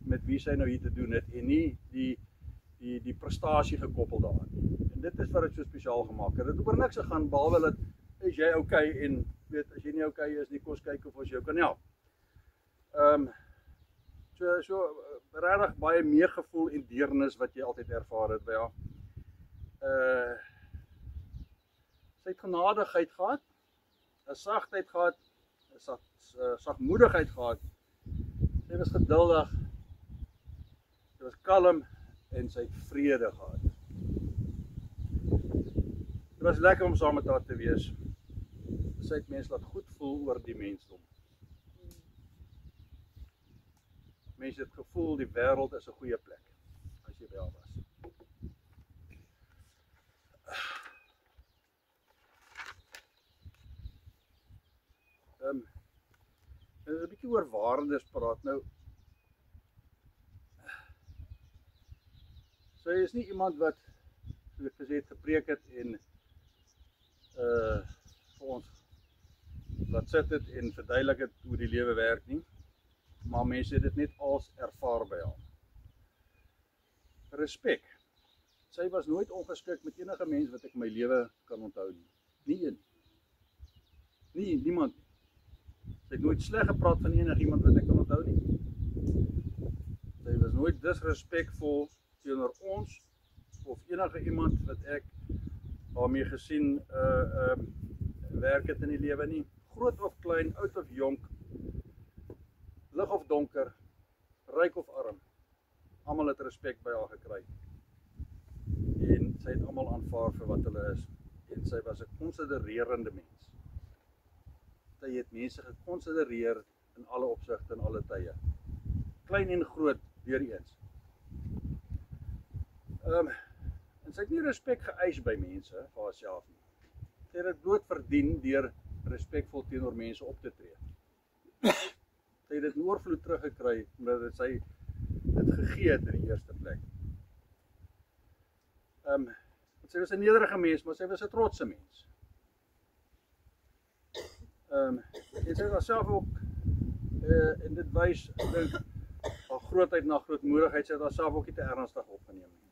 met wie sy nou hier te doen het en nie die prestasie gekoppel daaraan. En dit is wat dit so spesiaal gemaak het. Dit het oor niks gegaan behalwe dat is jy okay en weet as jy nie okay is nie, kos kyk of ons jou kan help. So regtig baie meegevoel en deernis wat jy altyd ervaar het by haar. Sy het genadigheid gehad, 'n sagtheid gehad, 'n sagmoedigheid gehad. Sy was geduldig, sy was kalm en sy het vrede gehad. Dit was lekker om saam met haar te wees. Sy het mense laat goed voel oor die mensdom. Mense het gevoel die wêreld is 'n goeie plek as jy by haar was. En 'n bietjie oor waardes praat nou. Sy is nie iemand wat, soos ek gesê het, gepreek het en vir ons laat sit het en verduidelik het hoe die lewe werk nie, maar mense het dit net als ervaar by haar. Respek. Sy was nooit ongeskik met enige mens wat ek my lewe kan onthou nie. Nie een. Niemand nie. Sy het nooit sleg gepraat van enigiemand wat ek kan onthou nie. Sy was nooit disrespekvol teenoor ons of enige iemand wat ek daarmee gesien werk het in die lewe nie. Groot of klein, oud of jonk, lig of donker, ryk of arm. Almal het respek by haar gekry. En sy het almal aanvaar vir wat hulle is. En sy was 'n konsidererende mens. Sy het mense gekonsidereer in alle opsigte en alle tye. Klein en groot, weer eens. En sy het nie respek geëis by mense vir haarself nie. Sy het dit bloot verdien deur respekvol teenoor mense op te tree. Sy het dit in oorvloed teruggekry omdat sy dit gegee het in die eerste plek. Sy was 'n nederige mens, maar sy was 'n trotse mens. En sy het haarself ook, en dit wys, ek dink, haar grootheid na grootmoedigheid, sy het haarself ook nie te ernstig opgeneem nie.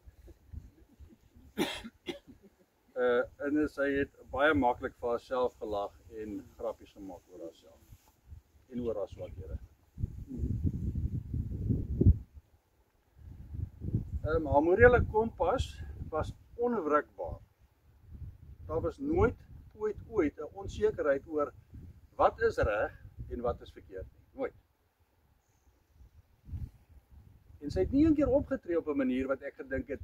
En sy het baie maklik vir haarself gelag en grappies gemaak oor haarself en oor haar swakhede. Haar morele kompas was onwrikbaar. Daar was nooit ooit 'n onsekerheid oor wat is reg en wat is verkeerd nie. Nooit. En sy het nie een keer opgetree op 'n manier wat ek gedink het,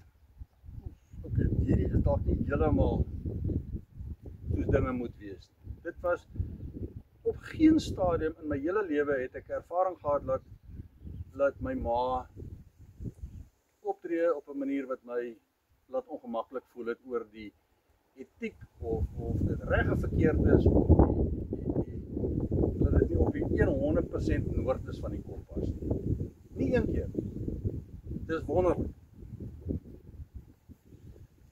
okay, hierdie is dalk nie heeltemal soos dinge moet wees nie. Dit was op geen stadium in my hele lewe het ek ervaring gehad dat my ma optree op 'n manier wat my laat ongemaklik voel het oor die etiek of dit reg of verkeerd is of dat dit nie op die 100% noord is van die kompas nie. Nie een keer. Dis wonderlik.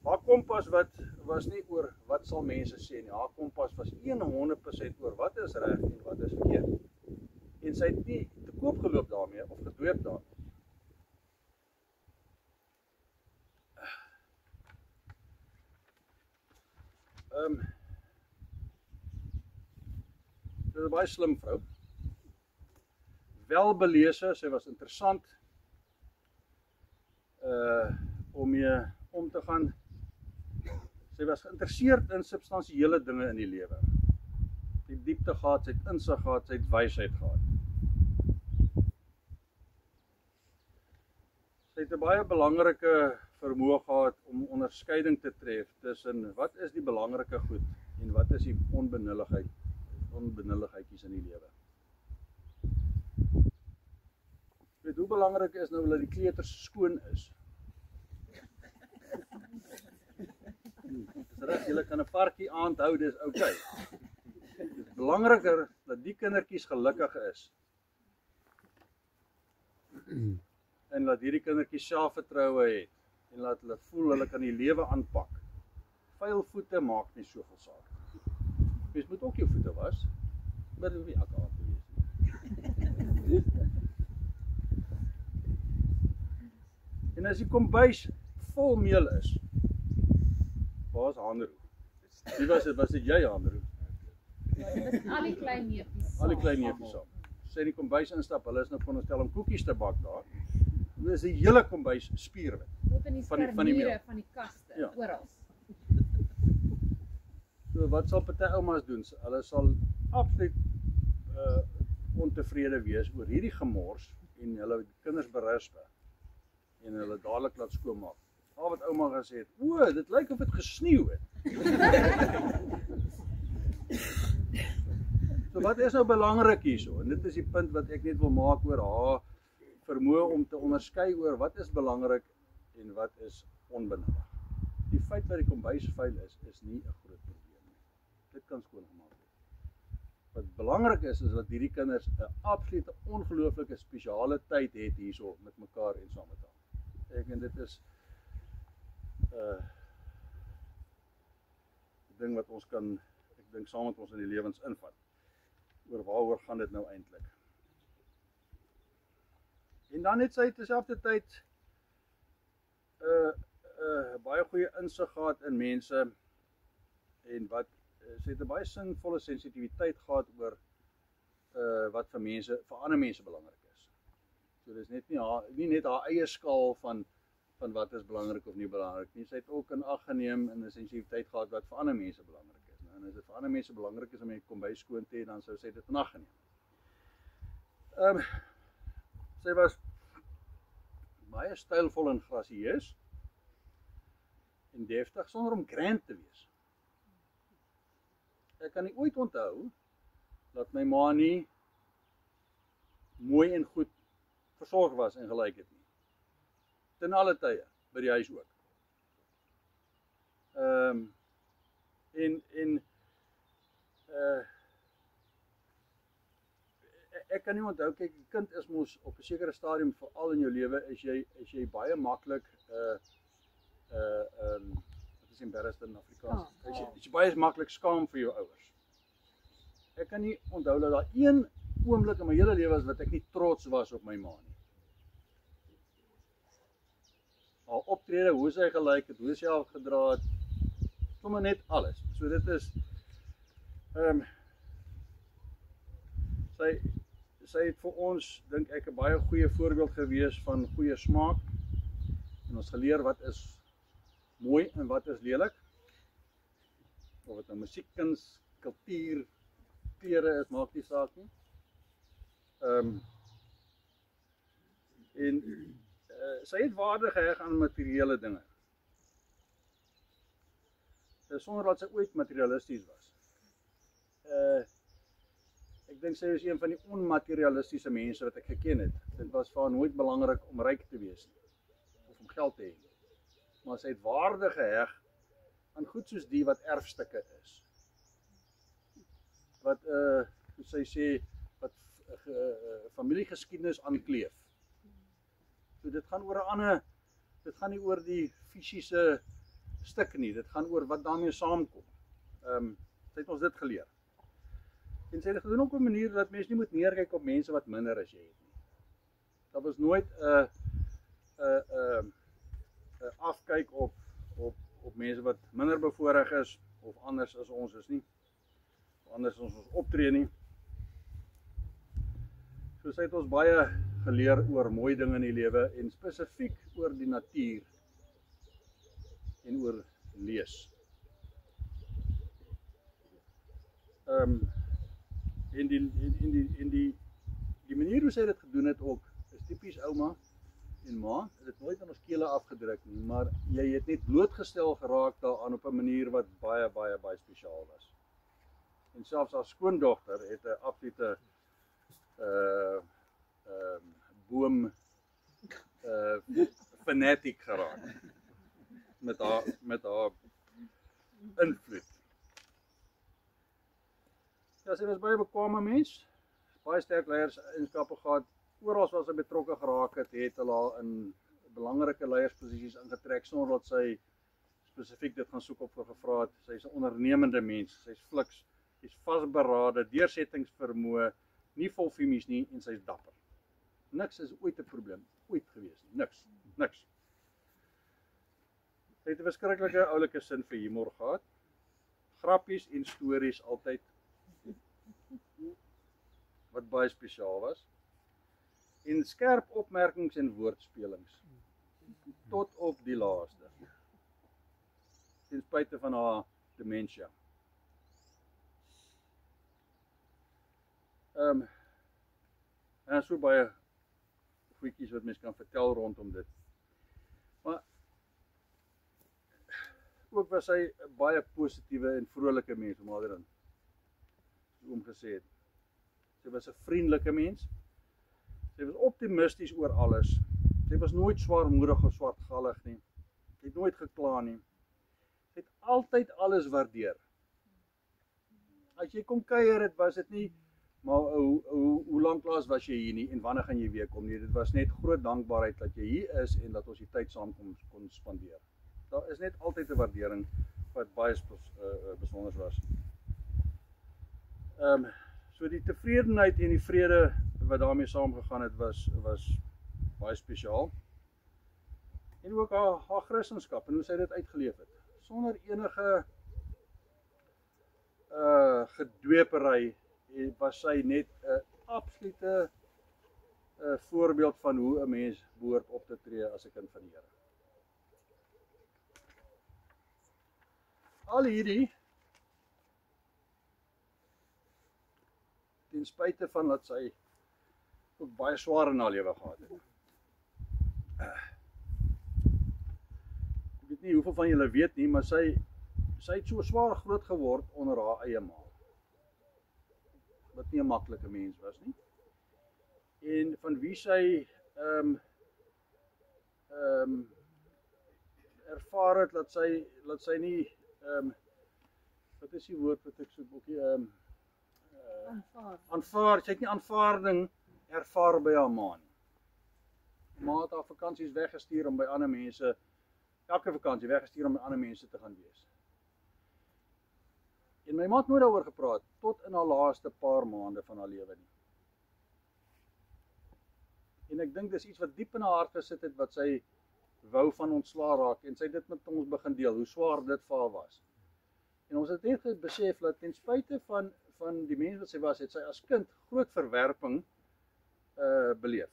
Haar kompas was nie oor wat sal mense sê nie. Haar kompas was 100% oor wat is reg en wat is verkeerd. En sy het nie te koop geloop daarmee of gedoop daarmee. Sy was 'n baie slim vrou. Welbelese, sy was interessant om mee om te gaan. Sy was geïnteresseerd in substansiële dinge in die lewe. Sy het diepte gehad, sy het insig gehad, sy het wysheid gehad. Sy het 'n baie belangrike vermoë gehad om onderskeiding te tref tussen wat is die belangrike goed en wat is die onbenulligheidjies in die lewe. Weet hoe belangrik is nou dat die kleuters skoon is. Dis reg, julle kan 'n parkie aand hou, dis oukei. Dit is belangriker dat die kindertjies gelukkig is. En laat hierdie kindertjies selfvertroue het en laat hulle voel hulle kan die lewe aanpak. Vuil voete maak nie soveel saak. Mens moet ook jou voete was, maar dit hoef nie elke aand te wees nie. En as die kombuis vol meel is, waar is Hanro? Wie was dit jy Hanro? Dit is al die klein neefies. Al die klein neefies saam. Sy die kombuis instap, hulle is nou veronderstel om koekies te bak daar. Hulle is die hele kombuis spierwit. Tot in die van die skarniere meel. van die kaste, Ja. oral. So wat sal party oumas doen? Hulle sal absoluut ontevrede wees oor hierdie gemors en hulle kinders berisp en hulle dadelik laat skoonmaak. Al wat ouma gesê het, o, dit lyk of dit gesneeu het. So wat is nou belangrik hierso? En dit is die punt wat ek net wil maak oor haar vermoë om te onderskei oor wat is belangrik en wat is onbenullig. Die feit dat die kombuis vuil is nie 'n groot probleem nie. Dit kan skoongemaak word. Wat belangrik is dat hierdie kinders 'n absolute ongelooflike spesiale tyd het hierso met mekaar en saam met haar. Ek en dit is 'n ding wat ons kan, ek dink saam met ons in die lewens invat. Oor waaroor gaan dit nou eintlik? En dan het sy terselfdertyd baie goeie insig gehad in mense en wat sy het 'n baie sinvolle sensitiwiteit gehad oor wat vir ander mense belangrik is. So dis net nie net haar eie skaal van wat is belangrik of nie belangrik nie. Sy het ook in ag geneem en 'n sensitiwiteit gehad wat vir ander mense belangrik is. Nou, en as dit vir ander mense belangrik is om die kombuis skoon te hê, dan sou sy dit in ag geneem. Sy was baie stylvol en grasieus en deftig sonder om grand te wees. Ek kan nie ooit onthou dat my ma nie mooi en goed versorg was en gelyk het nie. Ten alle tye, by die huis ook. Ek kan nie onthou, kyk, die kind is mos op 'n sekere stadium, veral in jou lewe, is jy baie maklik, wat is embarrassed in Afrikaans? Is jy baie maklik skaam vir jou ouers. Ek kan nie onthou dat daar een oomblik in my hele lewe was wat ek nie trots was op my ma nie. Haar optrede, hoe sy gelyk het, hoe sy al gedra het, sommer net alles. So dit is, sy het vir ons, dink ek, 'n baie goeie voorbeeld gewees van goeie smaak. En ons geleer wat is mooi en wat is lelik. Of dit nou musiekkuns, kultuur, klere is, maak nie saak nie. Sy het waarde geheg aan materiële dinge. Sonder dat sy ooit materialisties was. Ek dink sy is een van die onmaterialistiese mense wat ek geken het. Dit was vir haar nooit belangrik om ryk te wees nie, of om geld te hê. Maar sy het waarde geheg aan goed soos die wat erfstukke is. Wat, hoe sy sê, wat familiegeskiedenis aankleef. So dit gaan oor 'n ander, dit gaan nie oor die fisiese stuk nie, dit gaan oor wat daarmee saamkom. Sy het ons dit geleer. En sy het gedoen op 'n manier dat mense nie moet neerkyk op mense wat minder as jy het nie. Daar was nooit 'n afkyk op mense wat minder bevoorreg is of anders as ons is nie. Of anders as ons optree nie. So sy het ons baie geleer oor mooi dinge in die lewe en spesifiek oor die natuur en oor lees. En die manier hoe sy dit gedoen het ook is tipies ouma en ma. Het dit nooit aan ons kele afgedruk nie, maar jy het net blootgestel geraak daaraan op 'n manier wat baie spesiaal was. En selfs haar skoondogter het 'n absolute boom fanatic geraak met haar invloed. Ja, sy was baie bekwame mens, baie sterk leierseienskappe gehad, oral waar sy betrokke geraak het hulle haar in belangrike leiersposisies ingetrek sonder dat sy spesifiek dit gaan soek op vir gevra het. Sy's 'n ondernemende mens, sy's fliks, sy's vasberade, deursettingsvermoë, nie vol femies nie en sy's dapper. Niks is ooit 'n probleem, ooit gewees nie, niks. 'n verskriklike oulike sin vir humor gehad. Grappies en stories altyd wat baie spesiaal was. En skerp opmerkings en woordspelings tot op die laaste. Ten spyte van haar dementia. En so baie goedjies wat mens kan vertel rondom dit. Maar ook was sy 'n baie positiewe en vrolike mens om haar dan omgesê het. Sy was 'n vriendelike mens. Sy was optimisties oor alles. Sy was nooit swaarmoedig of swartgallig nie. Sy het nooit gekla nie. Sy het altyd alles waardeer. As jy kom kuier het, was dit nie maar hoe lanklaas was jy hier nie en wanneer gaan jy weer kom nie. Dit was net groot dankbaarheid dat jy hier is en dat ons die tyd saam kon spandeer. Daar is net altyd 'n waardering wat baie besonder was. So die tevredenheid en die vrede wat daarmee saamgegaan het was baie spesiaal. En ook haar Christendom en hoe sy dit uitgeleef het. Sonder enige gedweepery was sy net 'n absolute voorbeeld van hoe 'n mens behoort op te tree as 'n kind van die Here. Al hierdie ten spyte van dat sy ook baie swaar in haar lewe gehad het. Ek weet nie hoeveel van julle weet nie, maar sy het so swaar groot geword onder haar eie ma. Wat nie 'n maklike mens was nie. En van wie sy ervaar het dat sy nie wat is die woord wat ek so boekie aanvaar, sy het nie aanvaarding ervaar by haar ma nie. Ma het haar vakansies weggestuur om by ander mense, elke vakansie weggestuur om by ander mense te gaan wees. En my ma het nooit daaroor gepraat, tot in haar laaste paar maande van haar lewe nie. En ek dink dis iets wat diep in haar hart gesit het, wat sy wou van ontslaa raak, en sy het dit met ons begin deel, hoe swaar dit vir haar was. En ons het net besef dat ten spyte van die mens wat sy was, het sy as kind groot verwerping beleef.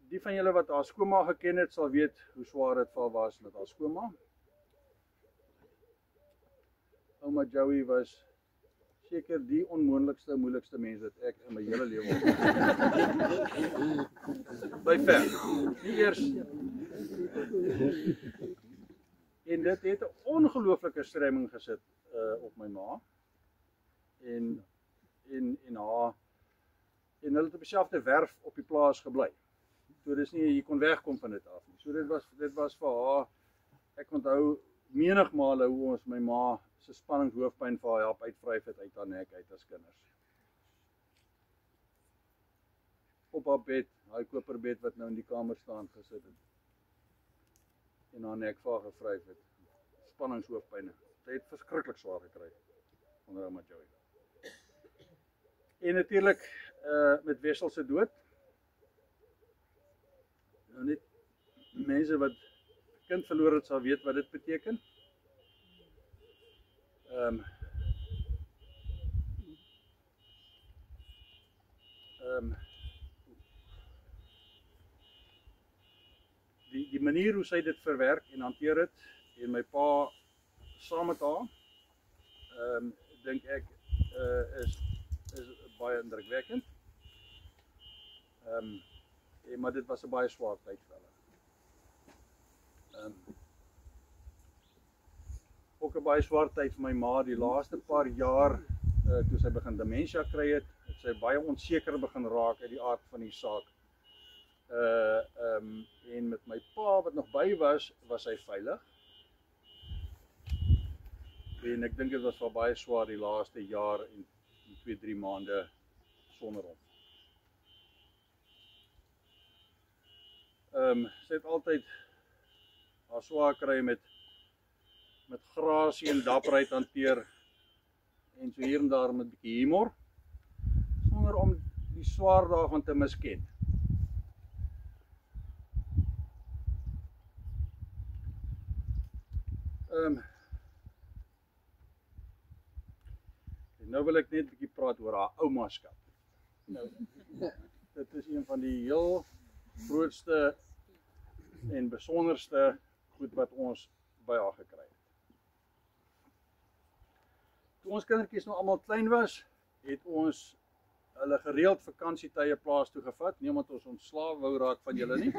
Die van julle wat haar skoonma geken het, sal weet hoe swaar dit vir haar was met haar skoonma. Ouma Joey was seker die onmoontlikste, moeilikste mens wat ek in my hele lewe ontmoet. By ver. Nie eers. En dit het 'n ongelooflike stremming gesit op my ma. En haar en hulle het op dieselfde werf op die plaas gebly. So dis nie jy kon wegkom van dit af nie. So dit was vir haar, ek onthou menigmale hoe ons my ma se spanningshoofpyn vir haar help uitvryf het uit haar nek uit as kinders. Op haar bed, haar koperbed wat nou in die kamer staan gesit het. En haar nek vir haar gevryf het. Spanningshoofpyne. Sy het verskriklik swaar gekry onder ouma Joey. En natuurlik met Wessel se dood. Nou net mense wat kind verloor het sal weet wat dit beteken. Die manier hoe sy dit verwerk en hanteer het, en my pa saam met haar, dink ek is baie indrukwekkend. Maar dit was 'n baie swaar tyd vir hulle. Ook 'n baie swaar tyd vir my ma, die laaste paar jaar, toe sy begin dementia kry het sy baie onseker begin raak uit die aard van die saak. En met my pa wat nog by was hy veilig. En ek dink dit was wel baie swaar die laaste jaar en 2-3 maande sonder hom. Sy het altyd haar swaar kry met grasie en dapperheid hanteer en so hier en daar met 'n bietjie humor, sonder om die swaar daarvan te misken. Nou wil ek net 'n bietjie praat oor haar oumaskap. Nou, dit is een van die heel grootste en besonderste goed wat ons by haar gekry het. Toe ons kindertjies nog almal klein was, het ons hulle gereeld vakansietye plaas toe gevat, nie omdat ons ontslaaf wou raak van julle nie,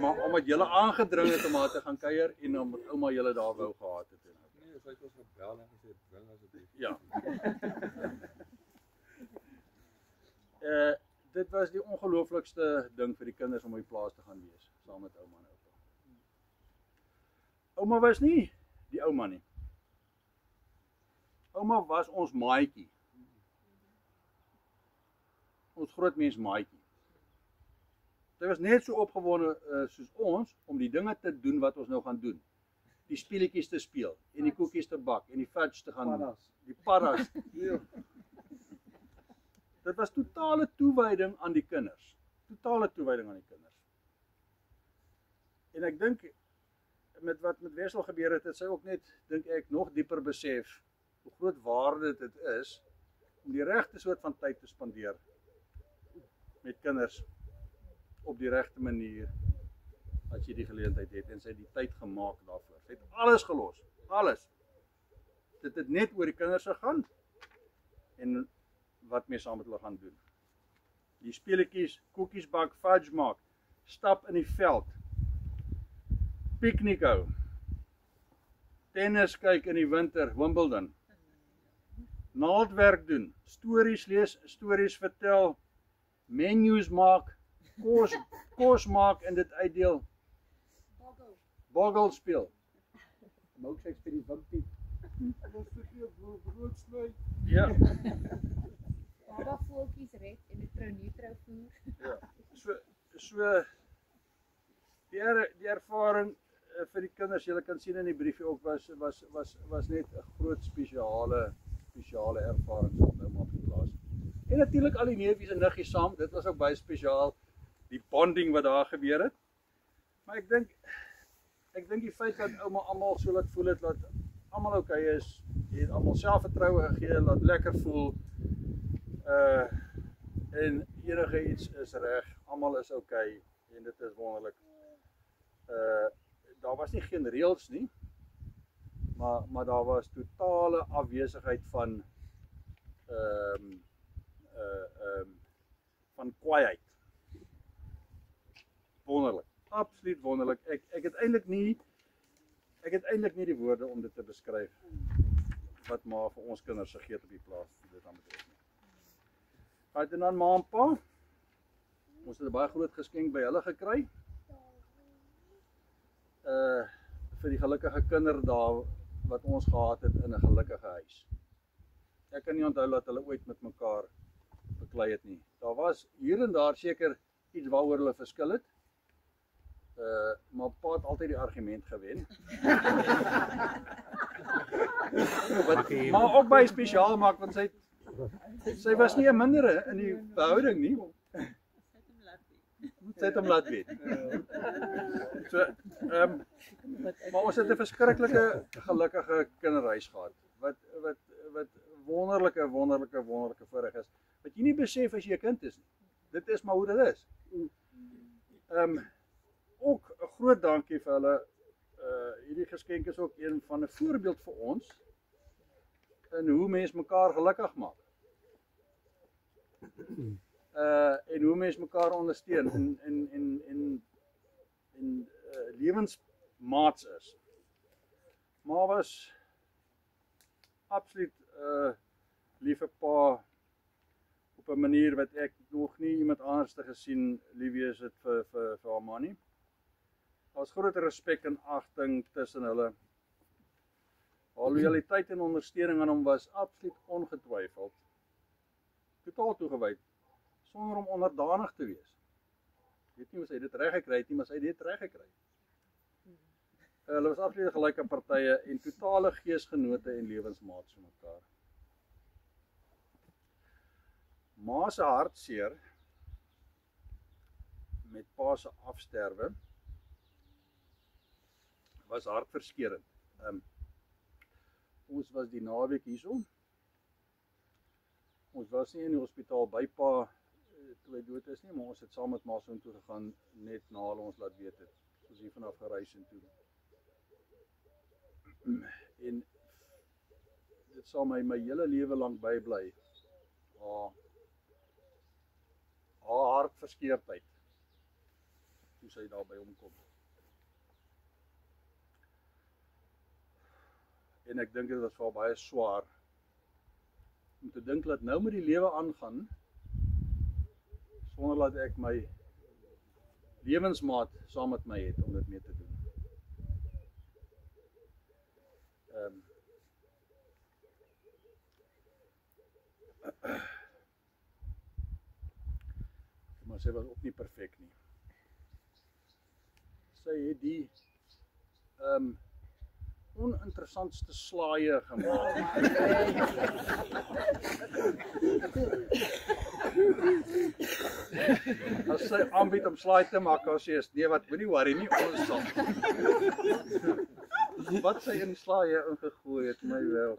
maar omdat julle aangedring het om haar te gaan kuier en omdat ouma julle daar wou gehad het. Nee, sy het ons gebel en gesê, bring asseblief. Ja. Dit was die ongelooflikste ding vir die kinders om op die plaas te gaan wees, saam met ouma en oupa. Ouma was nie die ouma nie. Ouma was ons maatjie. Ons grootmens maatjie. Sy was net so opgewonde soos ons om die dinge te doen wat ons nou gaan doen. Die speletjies te speel en die koekies te bak en die fudge te gaan doen. Die paddas. Dit was totale toewyding aan die kinders. Totale toewyding aan die kinders. En ek dink met wat met Wessel gebeur het, het sy ook net, dink ek, nog dieper besef hoe groot waarde dit is om die regte soort van tyd te spandeer met kinders op die regte manier as jy die geleentheid het, en sy het die tyd gemaak daarvoor. Sy het alles gelos, alles. Dit het net oor die kinders gegaan en wat mee saam met hulle gaan doen. Die speletjies, koekies bak, fudge maak, stap in die veld, piknik hou, tennis kyk in die winter, Wimbledon, naaldwerk doen, stories lees, stories vertel, menus maak, kos maak en dit uitdeel, boggle speel. Milkshakes vir die wimpie. Ons vergeet brood sny. Ja. Baba voeltjies red en 'n trou voer. Ja. So die ervaring vir die kinders, julle kan sien in die briefie ook was net 'n groot spesiale ervaring op nou maar die plaas. En natuurlik al die neefies en niggies saam, dit was ook baie spesiaal, die bonding wat daar gebeur het. Maar ek dink die feit dat ouma almal so laat voel het, dat almal okay is, het almal selfvertroue gegee, laat lekker voel, en enige iets is reg, almal is okay, en dit is wonderlik. Daar was nie geen reëls nie, maar daar was totale afwesigheid van kwaaiheid. Wonderlik, absoluut wonderlik. Ek het eintlik nie die woorde om dit te beskryf wat ma vir ons kinders gegee het op die plaas dit aan betref nie. En dan ma en pa, ons het 'n baie groot geskenk by hulle gekry. Vir die gelukkige kinderdae wat ons gehad het in 'n gelukkige huis. Ek kan nie onthou dat hulle ooit met mekaar beklei het nie. Daar was hier en daar seker iets waaroor hulle verskil het. Maar pa het altyd die argument gewen. Maar ook baie spesiaal maak, want sy was nie 'n mindere in die verhouding nie. Sy het hom laat weet. So, maar ons het 'n verskriklike gelukkige kinderhuis gehad. Wat wonderlike voorreg is. Wat jy nie besef as jy 'n kind is nie. Dit is maar hoe dit is. Ook 'n groot dankie vir hulle. Hierdie geskenk is ook een van 'n voorbeeld vir ons in hoe mens mekaar gelukkig maak. En hoe mens mekaar ondersteun en lewensmaats is. Maar was absoluut liewe pa op 'n manier wat ek nog nie iemand anders te gesien lief wees het vir haar ma nie. Daar was groot respek en agting tussen hulle. Haar loyaliteit en ondersteuning aan hom was absoluut ongetwyfeld. Totaal toegewyd, sonder om onderdanig te wees. Ek weet nie hoe sy dit reg gekry het nie, maar sy het dit reg gekry. Hulle was absoluut gelyke partye en totale geesgenote en lewensmaats vir mekaar. Ma se hartseer met pa se afsterwe was hartverskeurend. Ons was die naweek hierso. Ons was nie in die hospitaal by pa toe hy dood is nie, maar ons het saam met ma so toe gegaan net na hulle ons laat weet het. Ons hier vanaf gereis en toe. En dit sal my hele lewe lank bybly. Haar hartverskeurdheid toe sy daar by hom kom. En ek dink dit was vir haar baie swaar om te dink dat nou met die lewe aangaan sonder dat ek my lewensmaat saam met my het om dit mee te doen. Maar sy was ook nie perfek nie. Sy het die oninteressantste slaaie gemaak. As sy aanbied om slaai te maak, as sy is, nee wat, moenie worry nie, ons sal. Wat sy in die slaaie ingegooi het, my wel.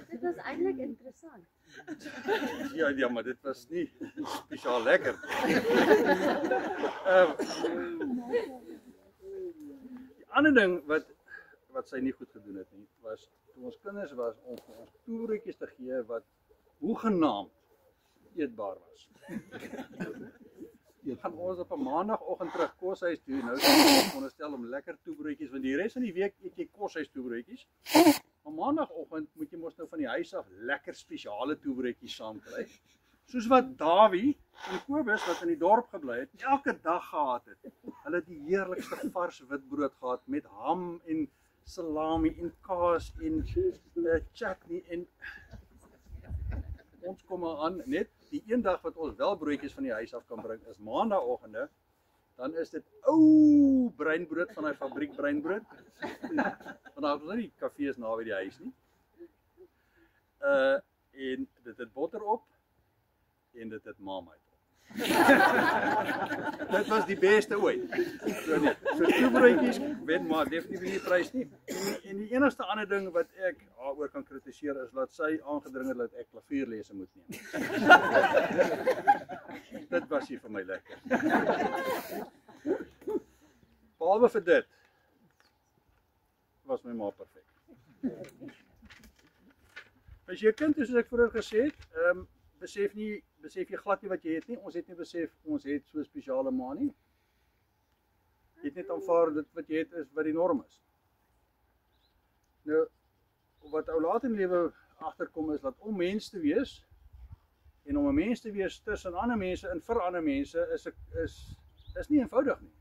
Dit was eintlik interessant. Ja, maar dit was nie spesiaal lekker. Die ander ding wat sy nie goed gedoen het nie, was toe ons kinders was om ons toebroodjies te gee wat hoegenaamd eetbaar was. Gaan ons op 'n maandagooggend terug koshuis toe, nou onderstel om lekker toebroodjies, want die res van die week eet jy koshuis toebroodjies. Maar maandagooggend moet jy mos nou van die huis af lekker spesiale toebroodjies saamkry. Soos wat Dawie en Kobus wat in die dorp gebly het, elke dag gehad het. Hulle het die heerlikste vars witbrood gehad met ham en salami en kaas en chutney en ons kom maar aan, net die een dag wat ons wel broodjies van die huis af kan bring is maandagooggende, dan is dit ou breinbrood van die fabriek breinbrood. Want daar is nie kafees naby die huis nie. En dit het botter op en dit het Marmite op. Dit was die beste ooit. So toebroodjies wen maar definitief nie die prys nie. En die enigste ander ding wat ek daaroor kan kritiseer is dat sy aangedring het dat ek klavierlesse moet neem. Dit was nie vir my lekker. Behalwe vir dit was my ma perfek. As jy 'n kind is, soos ek vroeër gesê het, besef jy glad nie wat jy het nie. Ons het nie besef ons het so 'n spesiale ma nie. Jy het net aanvaar dit wat jy het is wat die norm is. Nou, wat ou laat in lewe agterkom is dat om mens te wees en om 'n mens te wees tussen ander mense en vir ander mense is nie eenvoudig nie.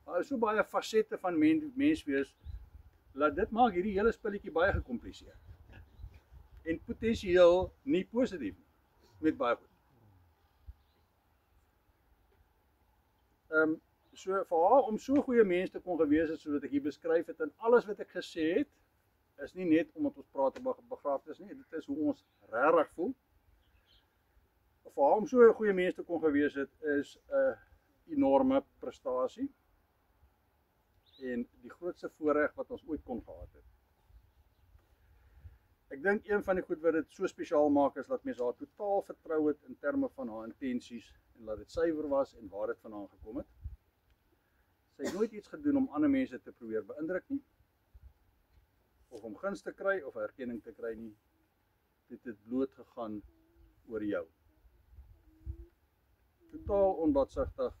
Daar is so baie fasette van mens wees dat dit maak hierdie hele spulletjie baie gekompliseer. En potensieel nie positief nie, met baie goed. So vir haar om so goeie mens te kon gewees het, soos wat ek hier beskryf het, en alles wat ek gesê het, is nie net omdat ons praat oor begrafnis nie, dit is hoe ons regtig voel. Vir haar om so 'n goeie mens te kon gewees het, is 'n enorme prestasie en die grootste voorreg wat ons ooit kon gehad het. Ek dink een van die goed wat dit so spesiaal maak is dat mense haar totaal vertrou het in terme van haar intensies en dat dit suiwer was en waar dit vandaan gekom het. Sy het nooit iets gedoen om ander mense te probeer beïndruk nie, of om guns te kry of erkenning te kry nie. Dit het bloot gegaan oor jou. Totaal onbaatsigtig,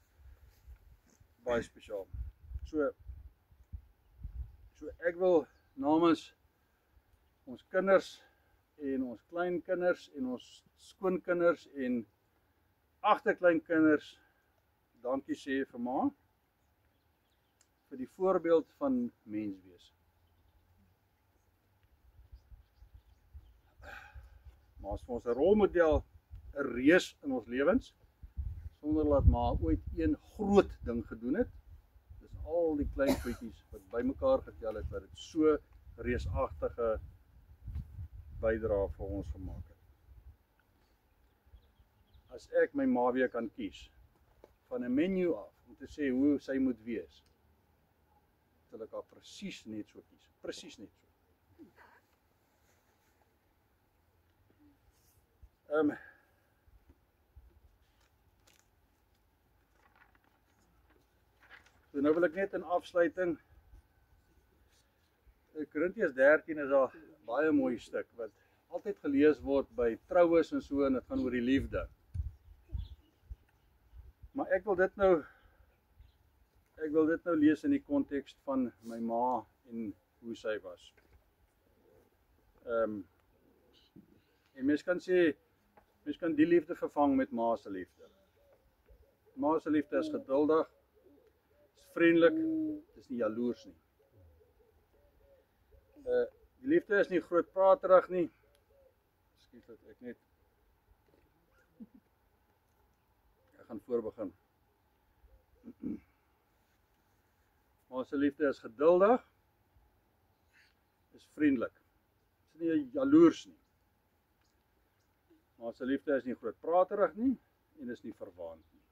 baie spesiaal. So ek wil namens ons kinders en ons kleinkinders en ons skoonkinders en agterkleinkinders dankie sê vir ma vir die voorbeeld van menswees. Maar as vir ons 'n rolmodel, 'n reus in ons lewens, sonder dat ma ooit een groot ding gedoen het. Dis al die klein goedjies wat bymekaar getel het wat dit so reusagtige bydra vir ons gemaak het. As ek my ma weer kan kies van 'n menu af om te sê hoe sy moet wees, sal ek haar presies net so kies. Presies net so. So nou wil ek net in afsluiting, Korintiërs 13 is daar baie mooi stuk wat altyd gelees word by troues en so, en dit gaan oor die liefde. Maar ek wil dit nou lees in die konteks van my ma en hoe sy was. En mens kan sê, mens kan die liefde vervang met ma se liefde. Ma se liefde is geduldig, is vriendelik, is nie jaloers nie. Die liefde is nie grootpraterig nie. Ekskuus dat ek net gaan voorbegin. Ma se liefde is geduldig, is vriendelik. Is nie jaloers nie. Ma se liefde is nie grootpraterig nie en is nie verwaand nie.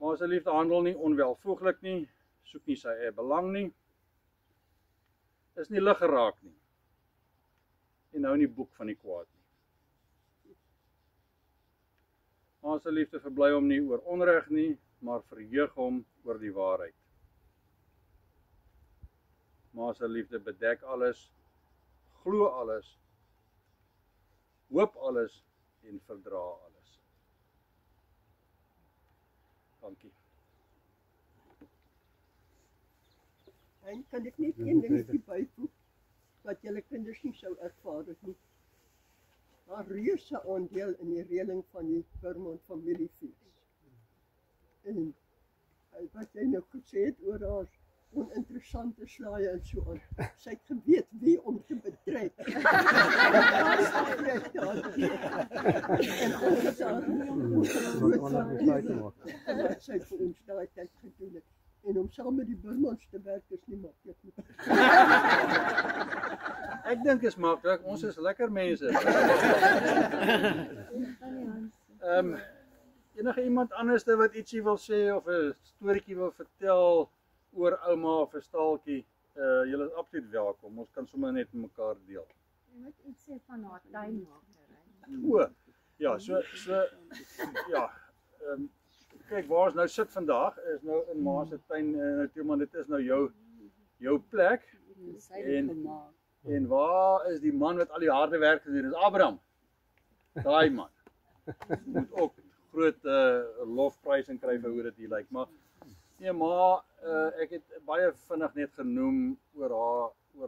Ma se liefde handel nie onwelvoeglik nie, soek nie sy eie belang nie, is nie lig geraak nie en hou nie boek van die kwaad nie. Ma se liefde verbly hom nie oor onreg nie, maar verheug hom oor die waarheid. Ma se liefde bedek alles, glo alles, hoop alles en verdra alles. Dankie. En kan ek net een dingetjie byvoeg wat julle kinders nie sou ervaar het nie. Daar reuse aandeel in die reëling van die Vermont familiefees. En wat jy nou gesê het oor haar oninteressante slaaie en so aan. Sy het geweet wie om te bedreig. En sy het vir ons daai tyd gedoen het. En om saam met die Burmans te werk is nie maklik nie. Ek dink is maklik, ons is lekker mense. Enige iemand anders wat ietsie wil sê of 'n storieetjie wil vertel oor ouma of 'n staaltjie, julle is absoluut welkom. Ons kan sommer net met mekaar deel. Jy moet iets sê van haar tuinmaker. O, ja, ja. Kyk, waar ons nou sit vandag is nou in ma se tuin, maar dit is nou jou plek. En waar is die man wat al die harde werk gedoen het? Dis Abraham. Daai man. Moet ook groot lofprysing kry vir hoe dit hier lyk. Maar nee, ma, ek het baie vinnig net genoem oor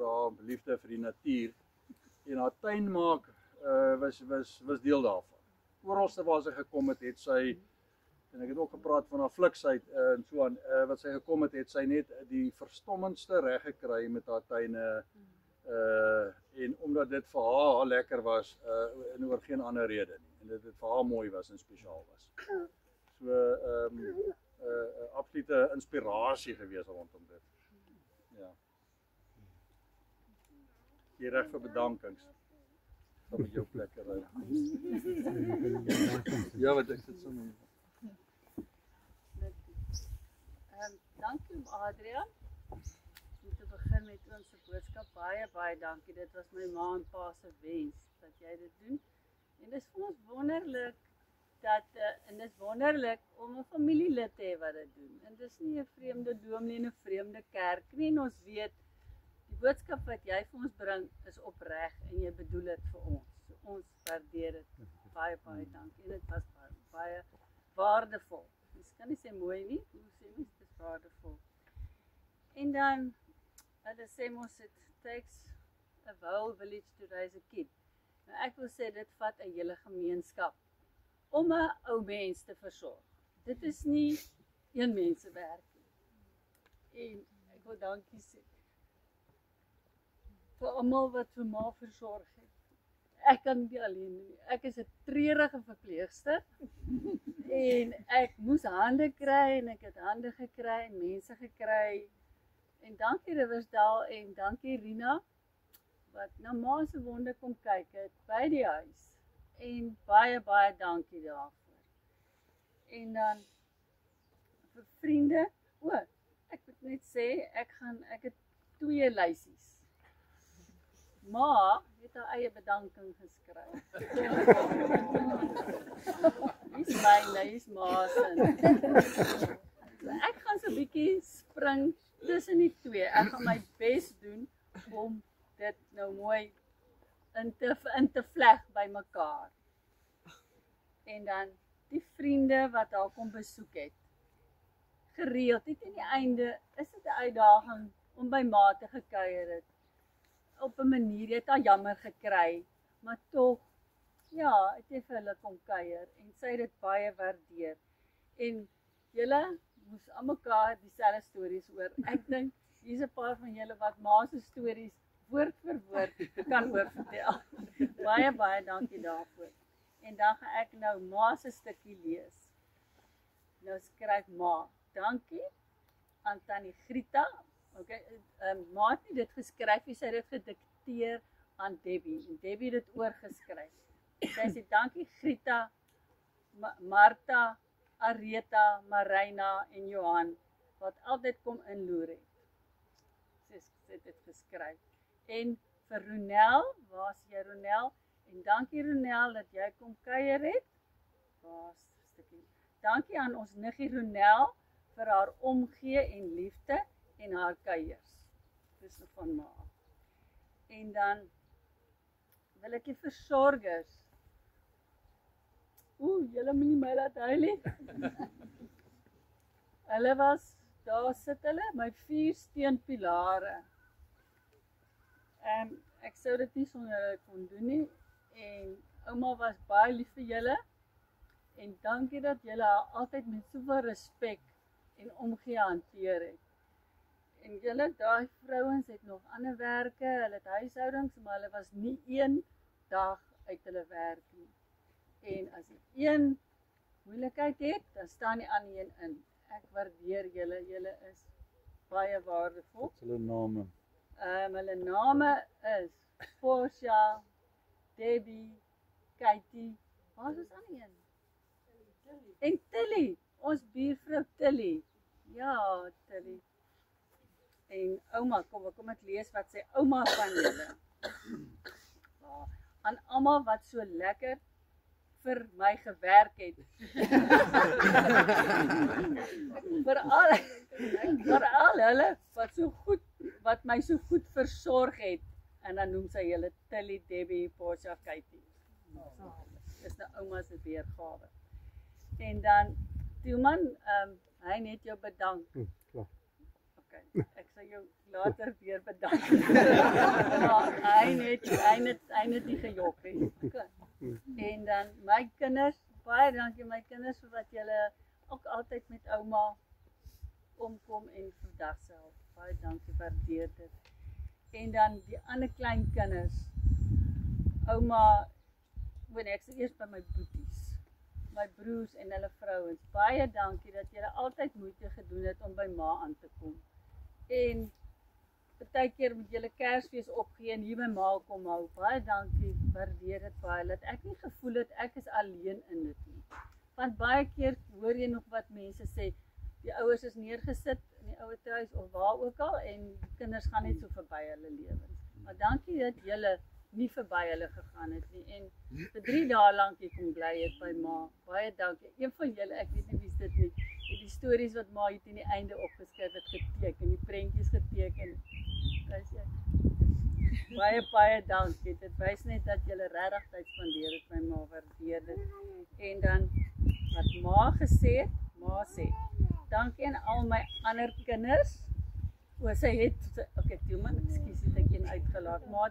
haar liefde vir die natuur. En haar tuin maak was deel daarvan. Oralste waar sy gekom het sy, en ek het ook gepraat van haar fliksheid en so aan, wat sy gekom het sy net die verstommendste reg gekry met haar tuine, en omdat dit vir haar lekker was, en oor geen ander rede nie, en dit vir haar mooi was en spesiaal was. So, absolute inspirasie gewees rondom dit. Ja. Jy reg vir bedankings. Van met jou plekke ry. Ja, wat ek sit sommer. Dankie Adrian. Om te begin met ons boodskap, baie dankie. Dit was my ma en pa se wens dat jy dit doen. En dit is vir ons wonderlik en dit is wonderlik om 'n familielid te hê wat dit doen. En dis nie 'n vreemde dominee en 'n vreemde kerk nie. En ons weet die boodskap wat jy vir ons bring is opreg en jy bedoel dit vir ons. So ons waardeer dit. Baie dankie. En dit was baie waardevol. Mens kan nie sê mooi nie, hoe sê mens, dit is waardevol. En dan, hulle sê mos, it takes a whole village to raise a kid. Nou ek wil sê, dit vat 'n hele gemeenskap om 'n ou mens te versorg. Dit is nie een mens se werk nie. En ek wil dankie sê vir almal wat vir ma versorg het. Ek kan nie alleen nie. Ek is 'n treurige verpleegster en ek moes hande kry en ek het hande gekry en mense gekry. En dankie Riversdal en dankie Rina wat na ma se wonde kom kyk het by die huis. En baie dankie daarvoor. En dan vir vriende, net sê, ek het 2 lysies. Ma het haar eie bedanking geskryf. Dis myne, is ma se. So ek gaan so 'n bietjie spring tussen die 2. Ek gaan my bes doen om dit nou mooi in te vleg by mekaar. En dan die vriende wat haar kom besoek het. Gereeld het aan die einde is dit 'n uitdaging om by ma te gekuier het. Op 'n manier het haar jammer gekry, maar tog ja, het jy vir hulle kom kuier en sy het dit baie waardeer. En julle moes aan mekaar dieselfde stories hoor. Ek dink hier's 'n paar van julle wat ma se stories woord vir woord kan oorvertel. Baie dankie daarvoor. En dan gaan ek nou ma se stukkie lees. Nou skryf ma: dankie aan Tannie Grieta. Okay, ma het nie dit geskryf nie, sy het dit gedikteer aan Debbie. En Debbie het dit oorgeskryf. Sy sê dankie Grieta, Martha, Areta, Marina en Johan wat altyd kom inloer het. Sy het dit geskryf. En vir Ronel, waar is jy Ronel? En dankie Ronel dat jy kom kuier het. Waar's 'n stukkie. Dankie aan ons niggie Ronel vir haar omgee en liefde en haar kuiers. Dis nou van ma. En dan wil ek die versorgers. Julle moenie my laat huil nie. Hulle was, daar sit hulle, my 4 steunpilare. Ek sou dit nie sonder hulle kon doen nie. En ouma was baie lief vir julle. En dankie dat julle haar altyd met soveel respek en omgee hanteer het. En julle, daai vrouens het nog ander werke, hulle het huishoudings, maar hulle was nie 1 dag uit hulle werk nie. En as jy 1 moeilikheid het, dan staan die ander een in. Ek waardeer julle, julle is baie waardevol. Wat is hulle name? Hulle name is Portia, Debbie, Katie, waar is ons ander een? En Tilly, ons buurvrou Tilly. Ja, Tilly. En ouma, kom ek lees wat sê ouma van julle. Aan almal wat so lekker vir my gewerk het. Veral hulle wat my so goed versorg het. En dan noem sy julle Tilly, Debbie, Portia, Katie. Dis nou ouma se weergawe. En dan Tielman, hy net jou bedank. Okay, ek sal jou later weer bedank. Hy net die gejok het. Okay. En dan my kinders, baie dankie my kinders vir wat julle ook altyd met ouma omkom en vandag self. Baie dankie, waardeer dit. En dan die ander klein kinders. Ouma, ek sê eers by my boeties, my broers en hulle vrouens. Baie dankie dat julle altyd moeite gedoen het om by ma aan te kom. En partykeer moet julle Kersfees opgee en hier by ma kom hou. Baie dankie, waardeer dit baie. Dat ek nie gevoel het ek is alleen in dit nie. Want baie keer hoor jy nog wat mense sê, die ouers is neergesit in die ouerhuis of waar ook al en die kinders gaan net so verby hulle lewens. Maar dankie dat julle nie verby hulle gegaan het nie en vir 3 dae lank jy kom bly het by ma. Baie dankie. Een van julle, ek weet nie wie's dit nie, het die stories wat ma het in die einde opgeskryf het geteken, die prentjies geteken. Baie dankie. Dit wys net dat julle regtig tyd spandeer het by ma, waardeer dit. En dan wat ma gesê het, ma sê, dankie aan al my ander kinders. Sy het, okay, Tielman, ekskuus, het ek een uitgelaat. Ma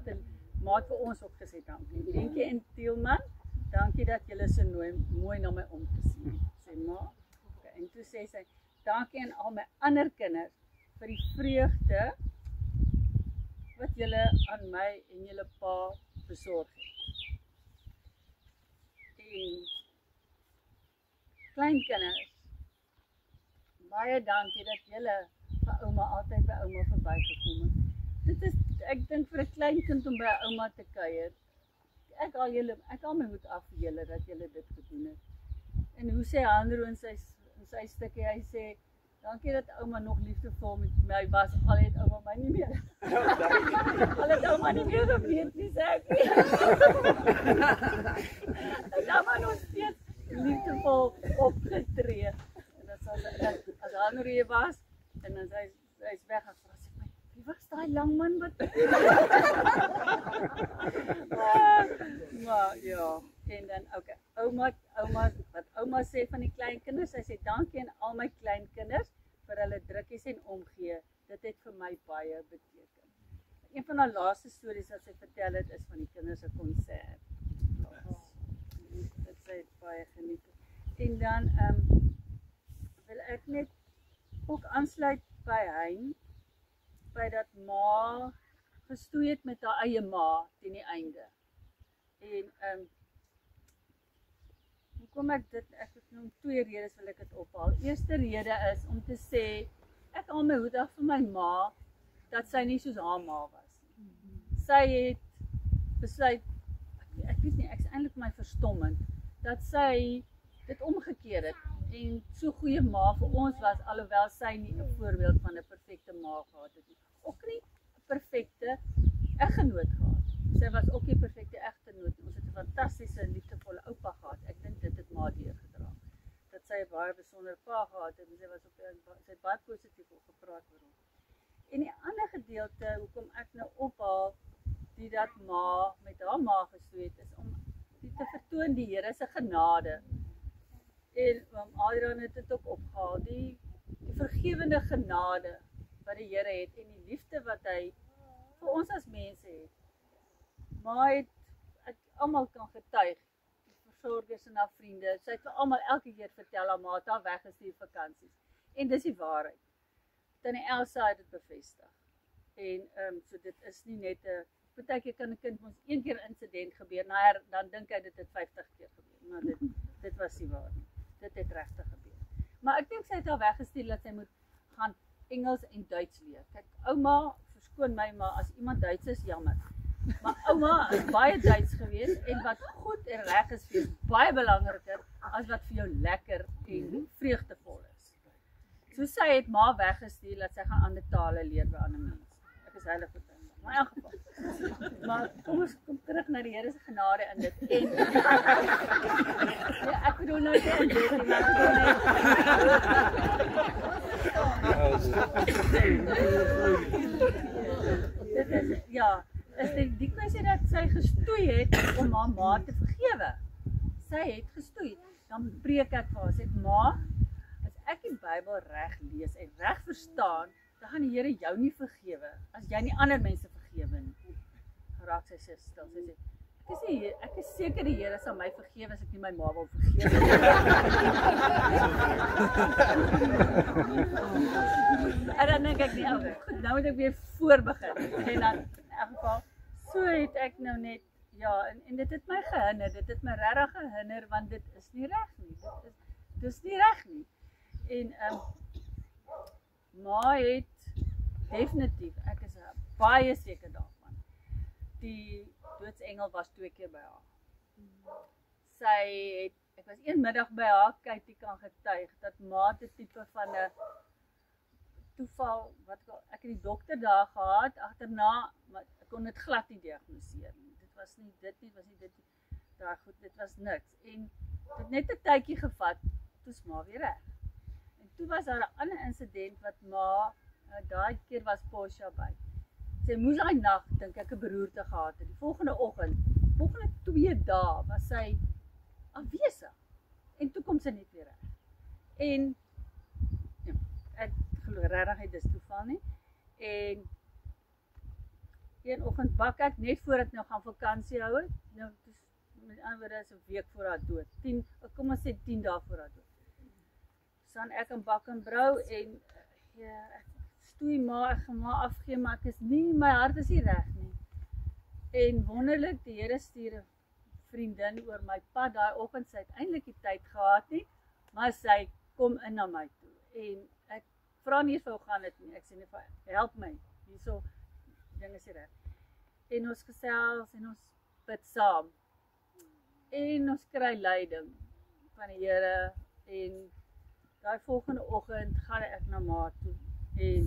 het vir ons ook gesê dankie. Denkie en Tielman, dankie dat julle so mooi na my om te sien. Sê ma. Okay, en toe sê sy, dankie aan al my ander kinders vir die vreugde wat julle aan my en julle pa besorg het. En kleinkinders, baie dankie dat julle vir ouma altyd by ouma verbygekom het. Dit is, ek dink vir 'n kleinkind om by ouma te kuier. Ek haal my hoed af vir julle dat julle dit gedoen het. En hoe sê Hanro in sy stukkie, hy sê Dankie dat ouma nog liefdevol met my was, al het ouma my nie meer. Al het ouma nie meer geweet nie, sê ek. Dat ouma nog steeds liefdevol opgetree. En dat as Henry was, en dan hy's weggegaan, sê my, wie was daai lang man wat? Maar ja, en dan, okay, wat ouma sê van die kleinkinders, sy sê dankie aan al my kleinkinders vir hulle drukkies en omgee, dit het vir my baie beteken. Een van haar laaste stories wat sy vertel het, is van die kinders se konsert. Dit sy het baie geniet. En dan wil ek net ook aansluit by Hein, by dat ma gestoei het met haar eie ma teen die einde. En hoekom ek het nou 2 redes wil ek dit ophaal. Eerste rede is om te sê, ek haal my hoed af vir my ma, dat sy nie soos haar ma was. Sy het besluit, ek weet nie, ek is eintlik my verstommend, dat sy dit omgekeer het, en so goeie ma vir ons was, alhoewel sy nie 'n voorbeeld van 'n perfekte ma gehad het nie. Ook nie 'n perfekte eggenoot gehad. Sy was ook nie 'n perfekte eggenoot. Ons het 'n fantastiese, liefdevolle oupa gehad. Ek dink dit het ma deurgedra. Dat sy 'n baie besondere pa gehad het, en sy het baie positief oor gepraat oor hom. En die ander gedeelte, hoekom ek nou ophaal, die dat ma met haar ma gestoei het, is om die te vertoon die Here se genade. En Adrian het dit ook opgehaal, die vergewende genade wat die Here het, en die liefde wat hy vir ons as mense het. Maar ek almal kan getuig, die versorgers en haar vriende, sy het vir almal elke keer vertel, haar ma het haar weggestuur vakansies. En dis die waarheid. Tannie Elsa het dit bevestig. En so dit is nie net 'n, partykeer kan 'n kind ons een keer insident gebeur, dan dink hy dit het 50 keer gebeur. Maar dit was nie waar nie. Dit het regtig gebeur. Maar ek dink sy het haar weggestuur dat sy moet gaan Engels en Duits leer. Kyk, ouma, verskoon my, maar as iemand Duits is, jammer. Maar ouma is baie Duits gewees, en wat goed en reg is vir jou, baie belangriker as wat vir jou lekker en vreugdevol is. So sy het ma weggestuur dat sy gaan ander tale leer by ander mense. Ek is heilig vir dit. Maar in elk geval. Maar kom terug na die Here se genade in dit. En ja, ek bedoel nou nie in dit nie, maar dit is, ja, is die kwessie dat sy gestoei het om haar ma te vergewe. Sy het gestoei. Dan preek ek vir haar, sê ma, as ek die Bybel reg lees en reg verstaan, dan gaan die Here jou nie vergewe, as jy nie ander mense vergewe nie. Raak sy stil, sy sê, ek is seker die Here sal my vergewe as ek nie my ma wil vergewe. En dan dink ek, nee, goed, nou moet ek weer voorbegin. En dan, in elk geval, so het ek nou net, ja, en dit het my gehinder, dit het my regtig gehinder, want dit is nie reg nie, dit is nie reg nie. En, ma het definitief, ek is baie seker daarvan, die doodsengel was 2 keer by haar. Sy het, ek was een middag by haar, kyk, die kan getuig, dat ma het 'n tipe van 'n toeval, ek het die dokter daar gehad, agterna, maar ek kon dit glad nie diagnoseer nie. Dit was nie dit nie, daar goed, dit was niks. En dit net 'n tydjie gevat, toe's ma weer reg. En toe was daar 'n ander insident wat ma, daai keer was Portia by. Sy moes daai nag, dink ek, 'n beroerte gehad het. Die volgende oggend, volgende 2 dae, was sy afwesig. En toe kom sy net weer reg. En, ja, ek glo regtig dis toeval nie. En een oggend bak ek, net voor ek nou gaan vakansie hou het, nou, met ander woorde is 'n week voor haar dood, kom ons sê 10 dae voor haar dood. Staan ek in bak en brou, en ja, ek stoei maar, ek gaan maar afgee, maar ek is nie, my hart is nie reg nie. En wonderlik, die Here stuur 'n vriendin oor my pad, daai oggend, sy het eintlik nie tyd gehad nie, maar sy kom in na my toe, en ek vra nie vir hoe gaan dit nie, ek sê nie vir, help my, hierso, ding is nie reg. En ons gesels, en ons bid saam, en ons kry leiding van die Here, en daai volgende oggend gaan ek na ma toe en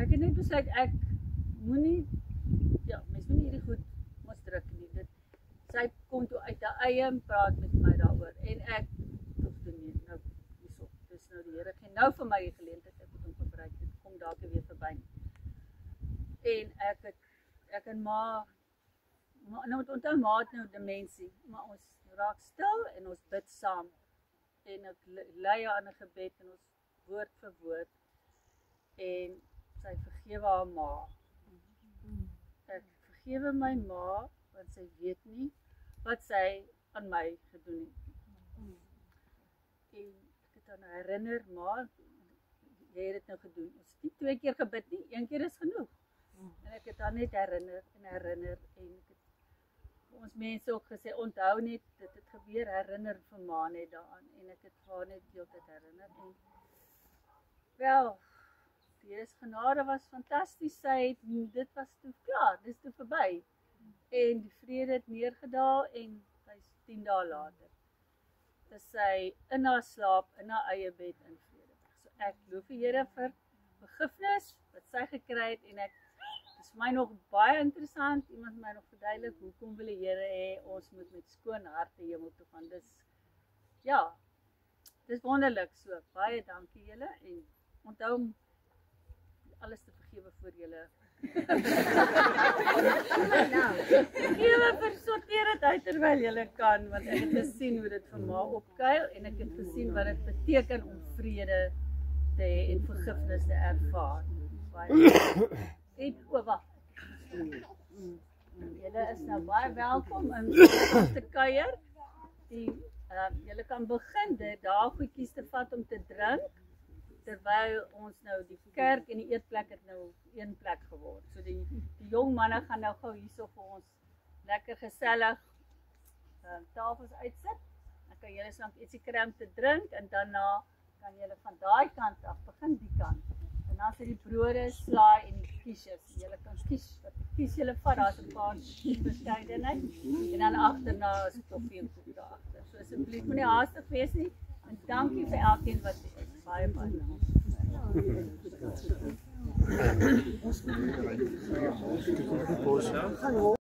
ek het net besluit ek moenie mens moenie hierdie goed mos druk nie. Sy kon toe uit haar eie praat met my daaroor en ek dink nee, nou hierso. Dis nou die Here gee nou vir my die geleentheid ek moet hom gebruik. Dit kom dalk weer verby. En ek en ma nou moet onthou ma het nou demensie, maar ons raak stil en ons bid saam. En ek lei haar aan 'n gebed en ons woord vir woord. En sy vergewe haar ma. Ek vergewe my ma want sy weet nie wat sy aan my gedoen het. En ek het aan herinner, ma, jy het dit nou gedoen. Ons het nie 2 keer gebid nie, 1 keer is genoeg. En ek het haar net herinner en ek het ons mense ook gesê, onthou net, dit het gebeur, herinner vir ma net daaraan. En ek het haar net deeltyd herinner. En wel, die Here se genade was fantasties. Dit was toe klaar, dis toe verby. En die vrede het neergedaal en sy's 10 dae later is sy in haar slaap, in haar eie bed in vrede. So ek loof die Here vir vergifnis wat sy gekry het en dis vir my nog baie interessant, iemand my nog verduidelik, hoekom wil die Here hê ons moet met skoon harte hemel toe gaan. Dis wonderlik so. Baie dankie julle en onthou om alles te vergewe vir julle. Vergewe vir sorteer dit uit terwyl julle kan, want ek het gesien hoe dit vir ma opkuil en ek het gesien wat dit beteken om vrede te hê en vergifnis te ervaar. En wag. Julle is nou baie welkom om te kuier. Julle kan begin daar goedjies te vat om te drink. Terwyl ons nou die kerk en die eetplek het nou een plek geword. So die jong manne gaan nou gou hierso vir ons lekker gesellig tafels uitsit. Dan kan julle soms ietsie kry om te drink en daarna kan julle van daai kant af begin die kant. En dan sit die brode, slaai en die kiesjes. Julle kan kies wat kies julle vat, daar's 'n paar verskeidenheid. En dan agterna is koffie en koek daar agter. So asseblief moenie haastig wees nie. En dankie vir elkeen wat is. Baie dankie.